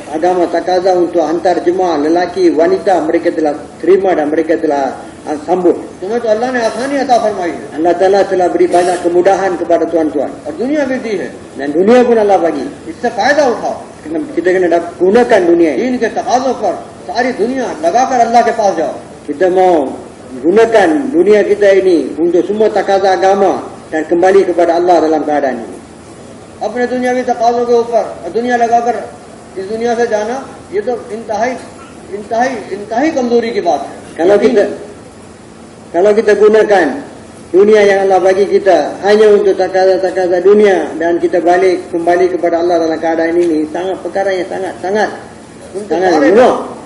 agama takaza untuk hantar jemaah lelaki, wanita, mereka telah terima dan mereka telah sambut. तुम्हें तो अल्लाह ने आसानी अता फरमाई है Allah Ta'ala telah beri banyak kemudahan kepada tuan-tuan. और दुनिया भी दी है. Dan dunia pun Allah bagi. इससे फायदा उठाओ. Kita kena gunakan dunia ini. दीन के तकाजों पर सारी दुनिया लगाकर अल्लाह के पास जाओ. Kita mau gunakan dunia kita ini untuk semua takaza agama dan kembali kepada Allah dalam keadaan ini. अपने दुनियावी तकाजों के ऊपर दुनिया लगाकर इस दुनिया से जाना, ये तो इंतहाई कमजोरी की बात है. Kalau kita gunakan dunia yang Allah bagi kita hanya untuk takaza dunia dan kita kembali kepada Allah dalam keadaan ini, sangat perkara yang sangat mudah.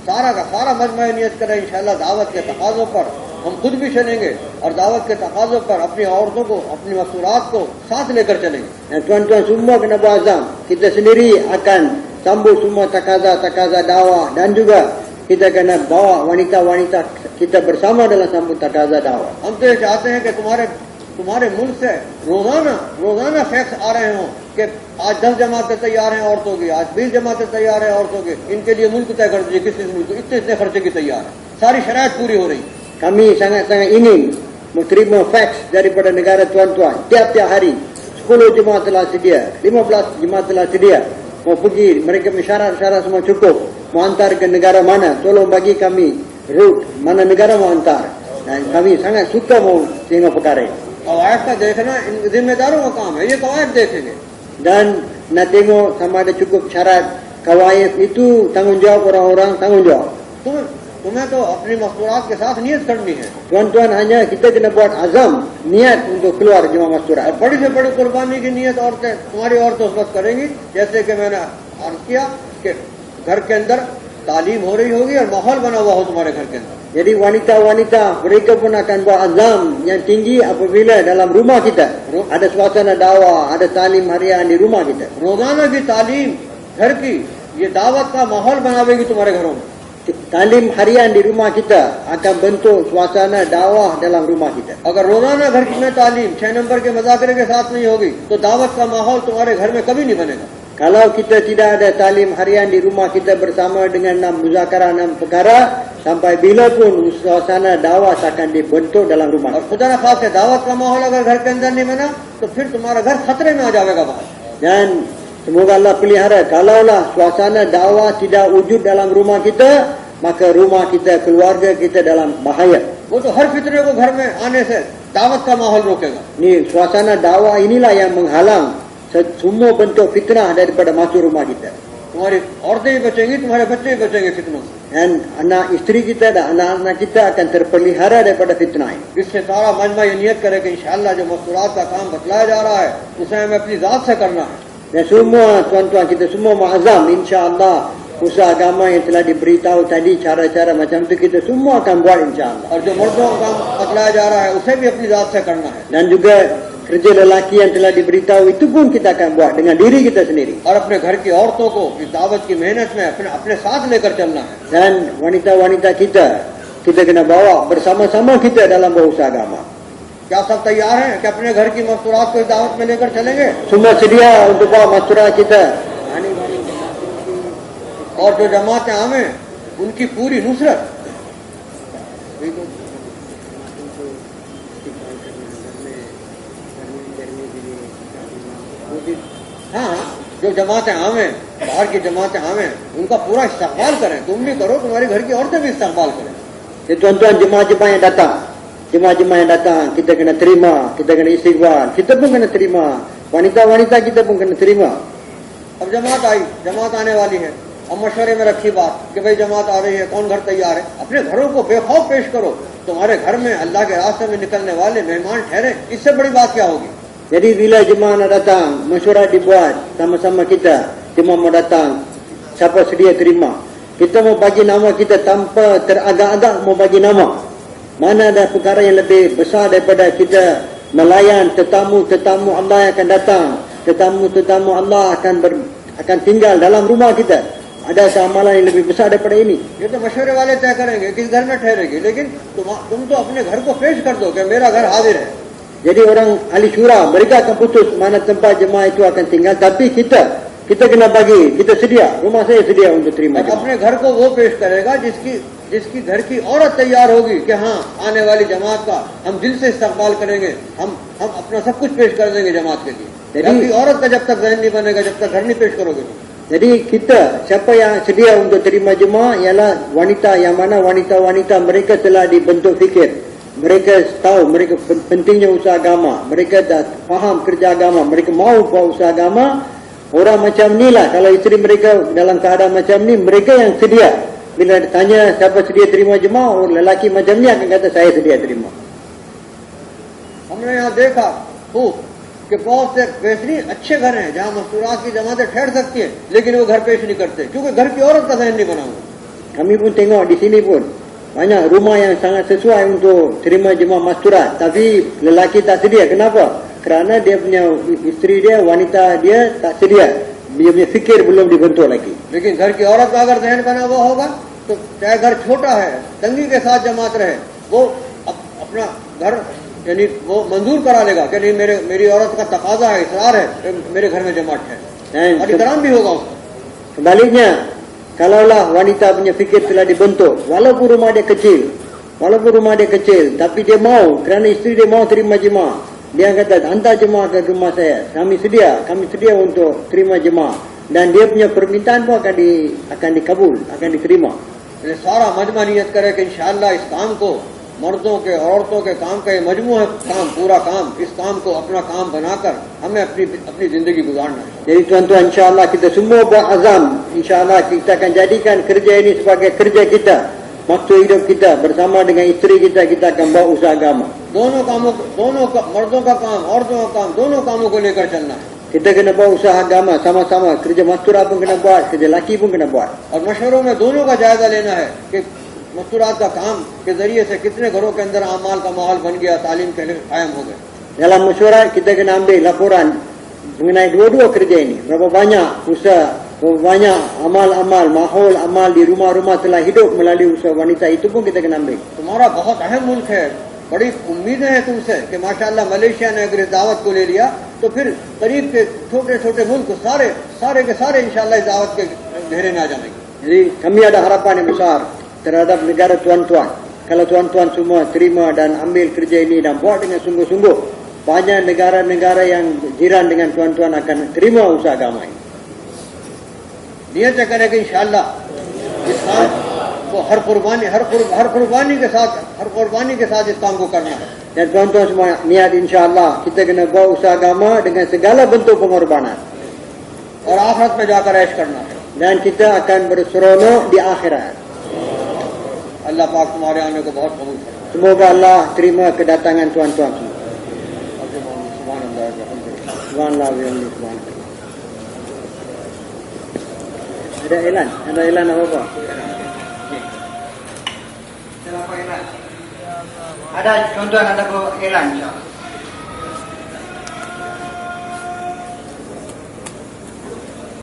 सारा का सारा मजमा नियत करें इंशाअल्लाह दावत के तकाजों पर हम खुद भी चलेंगे और दावत के तकाजों पर अपनी औरतों को, अपनी मसूरात को साथ लेकर चलेंगे. Dan tuan-tuan semua kena berazam, kita sendiri akan sambut semua takaza dakwah dan juga kita kena bawa wanita-wanita kita bersama dalam sambut takaza dakwah. हम तो ये चाहते हैं कि तुम्हारे मुल्क से रोजाना फैक्स आ रहे हों कि आज 10 जमातें तैयार हैं औरतों की, आज 20 जमातें तैयार हैं औरतों की, इनके लिए मुल्क तय कर दीजिए, किस मुल्क इतने खर्चे की तैयार है. सारी शरायत पूरी हो रही. Kami sangat-sangat ingin menerima fax daripada negara tuan-tuan. Tiap-tiap hari 10 jemaah telah sedia, 15 jemaah telah sedia. Mau pergi, mereka syarat-syarat semua cukup. Mau hantar ke negara mana, tolong bagi kami route mana negara mau hantar. Dan kami sangat suka mau tengok perkara ini. कवायद का देखना इन जिम्मेदारों का काम है, ये कवायद देखेंगे. Dan nak tengok sama ada cukup syarat kawaid itu tanggungjawab orang-orang tanggungjawab. तुम्हें तो अपनी मस्तूरात के साथ नियत करनी है. Tuan-tuan hanya kita kena buat azam, niat untuk keluar jemaah masturat. और बड़ी से बड़ी कुर्बानी की नियत तुम्हारी औरतें उस वक्त करेंगी जैसे कि मैंने अर्ज किया कि घर के अंदर तालीम हो रही होगी और माहौल बना हुआ हो तुम्हारे घर के अंदर. Jadi wanita-wanita mereka pun akan buat azam yang tinggi apabila dalam rumah kita ada suasana dakwah, ada talim harian di rumah kita. रोजाना की तालीम घर की ये दावत का माहौल बनावेगी तुम्हारे घरों में. Talim harian di rumah kita akan bentuk suasana dakwah dalam rumah kita. अगर रोजाना घर में तालीम 6 नंबर के मजाकरे के साथ नहीं होगी तो दावत का माहौल तुम्हारे घर में कभी नहीं बनेगा. Kalau kita tidak ada talim harian di rumah kita bersama dengan 6 muzakarah 6 perkara, sampai bila pun suasana dakwah akan dibentuk dalam rumah. और खुदा न खास दावत का माहौल अगर घर के अंदर नहीं बना तो फिर तुम्हारा घर खतरे में आ जाएगा बाहर. Dan semoga Allah pelihara, kalaulah suasana dakwah tidak wujud dalam rumah kita, maka rumah kita, keluarga kita dalam bahaya. वो तो हर फितरे को घर में आने से दावत का माहौल रोकेगा. Ni suasana dakwah inilah yang menghalang semua bentuk fitnah daripada masuk rumah kita. तुम्हारी औरतें ही बचेंगी, तुम्हारे बच्चे ही बचेंगे फितनों से. Dan anak isteri kita dan anak-anak kita akan terpelihara daripada fitnah ini. इससे सारा मजमा ये नियत करे कि इंशाअल्लाह जो मस्तूरात का काम बतलाया जा रहा है उसे हमें अपनी जात से करना है. Dan semua tuan-tuan kita semua ma'azam insya-Allah usaha agama yang telah diberitahu tadi cara-cara macam tu kita semua akan buat insya-Allah. और जो मर्दों का काम बतलाया जा रहा है उसे भी अपनी जात से करना है. Dan juga kerja lelaki yang telah diberitahu itu pun kita akan buat dengan diri kita sendiri. और अपने घर की औरतों को इस दावत की मेहनत में अपने साथ लेकर चलना है. Dan wanita-wanita kita kena bawa bersama-sama kita dalam berusaha agama. क्या सब तैयार हैं कि अपने घर की मस्तूरात को इस दावत में लेकर चलेंगे? Semua sedia untuk bawa masturat kita. और जो जमातें आवे उनकी पूरी नुसरत. हाँ, जो जमातें आवे, बाहर की जमातें आवे, उनका पूरा इस्तकबाल करें. तुम भी करो, तुम्हारी घर की औरतें भी इस्तकबाल करें. Jadi tuan-tuan jemaah-jemaah yang datang, jemaah-jemaah yang datang, kita kena terima, kita kena istighfar, kita pun kena terima, wanita-wanita kita pun kena terima. अब जमात आने वाली है. अब मशवरे में रखी बात कि भाई जमात आ रही है, कौन घर तैयार है. अपने घरों को बेखौफ पेश करो. तुम्हारे घर में अल्लाह के रास्ते में निकलने वाले मेहमान ठहरे, इससे बड़ी बात क्या होगी. Jadi bila jemaah nak datang, mesyuarat dibuat sama-sama kita, jemaah mau datang, siapa sedia terima. Kita mau bagi nama kita tanpa teragak-agak mau bagi nama. Mana ada perkara yang lebih besar daripada kita melayan tetamu-tetamu Allah yang akan datang. Tetamu-tetamu Allah akan tinggal dalam rumah kita. Ada amalan yang lebih besar daripada ini. ये तो मशवरे वाले तय करेंगे किस घर में ठहरेगी, लेकिन तुम तो अपने घर को पेश कर दो कि मेरा घर हाजिर है. Jadi orang ahli syura mereka akan putus mana tempat jemaah itu akan tinggal, tapi kita kena bagi, kita sedia, rumah saya sedia untuk terima और jemaah. अपने घर को वो पेश करेगा जिसकी घर की औरत तैयार होगी कि हाँ आने वाली जमात का हम दिल से इस्तकबाल करेंगे, हम अपना सब कुछ पेश कर देंगे जमात के लिए. Jadi- औरत का जब तक जहन नहीं बनेगा, जब तक घर नहीं पेश करोगे तुम. Jadi siapa yang sedia untuk terima jemaah ialah wanita yang mana wanita-wanita mereka telah dibentuk fikir. Mereka tahu mereka pentingnya usaha agama. Mereka dah faham kerja agama. Mereka mau buat usaha agama. Orang macam ni lah, kalau isteri mereka dalam keadaan macam ni, mereka yang sedia. Bila ditanya siapa sedia terima jemaah, orang lelaki macam ni akan kata saya sedia terima. हमने यहाँ देखा खूब कि बहुत से बेहतरीन अच्छे घर हैं जहाँ मस्तूरात की जमातें ठहर सकती हैं, लेकिन वो घर पेश नहीं करते क्योंकि घर की औरत का जहन नहीं बना हुआ. Kami pun tengok di sini pun banyak rumah yang sangat sesuai untuk terima jemaah masturat, tapi lelaki tak sedia. Kenapa? Kerana dia punya isteri dia, wanita dia tak sedia. Dia punya fikir belum dibentuk lagi. लेकिन घर की औरत का अगर जहन बना हुआ होगा तो चाहे घर छोटा है, तंगी के साथ जमात रहे, वो अपना घर यानी वो मंजूर करा लेगा कि नहीं मेरी औरत का तकाजा है, इसरार है कि मेरे घर में जमात है, Dan और इकराम भी होगा उसका. sebaliknya, kalaulah wanita punya fikir telah dibentuk, walaupun rumah dia kecil, tapi dia mau, kerana isteri dia mau terima jemaah, dia kata hantar jemaah ke rumah saya, kami sedia untuk terima jemaah, dan dia punya permintaan pun akan dikabul, akan diterima. ये सारा मजमा नियत करे कि इंशाअल्लाह इस काम को मर्दों के औरतों के काम का ये मजमू है, काम पूरा काम, इस काम को अपना काम बनाकर हमें अपनी जिंदगी गुजारना है. Jadi tuan-tuan, insyaAllah kita semua buat azam, insyaAllah kita akan jadikan kerja ini sebagai kerja kita, waktu hidup kita bersama dengan isteri kita akan bawa usaha agama. मर्दों का काम औरतों का काम दोनों कामों को लेकर चलना है. Kita kena bawa usaha agama sama-sama, kerja masturah pun kena buat, kerja laki pun kena buat. और मशवरों में दोनों का जायजा लेना है कि मस्तूरात का काम के जरिए से कितने घरों के अंदर अमाल का माहौल बन गया, तालीम के लिए कायम हो गए. Dalam mesyuarat kita kena ambil laporan mengenai dua-dua kerja ini. Berapa banyak usaha, berapa banyak amal-amal, mahol amal di rumah-rumah telah hidup melalui usaha wanita, itu pun kita kena ambil. तुम्हारा बहुत अहम मुल्क है, बड़ी उम्मीदें हैं तुमसे कि माशाअल्लाह मलेशिया ने अगर इस दावत को ले लिया तो फिर करीब के छोटे-छोटे मुल्क सारे के सारे इंशाअल्लाह इस दावत के घेरे में आ जाएंगे. Jadi kami ada harapan yang besar terhadap negara tuan-tuan. Kalau tuan-tuan semua terima dan ambil kerja ini dan buat dengan sungguh-sungguh, banyak negara-negara yang jiran dengan tuan-tuan akan terima usaha agama ini. नियत करें कि इंशाअल्लाह इस काम को हर कुर्बानी के साथ इस काम को करना है. Dan tuan-tuan semua niat insyaAllah kita kena buat usaha agama dengan segala bentuk pengorbanan. और आखिरत में जाकर ऐश करना है. Dan kita akan berseronok di akhirat. अल्लाह पाक तुम्हारे आने को बहुत कबूल करे. Semoga Allah terima kedatangan tuan-tuan semua. Subhanallah wa bihamdihi, subhanallah. Ada elan apa? Ada tuan-tuan ada elan insya-Allah.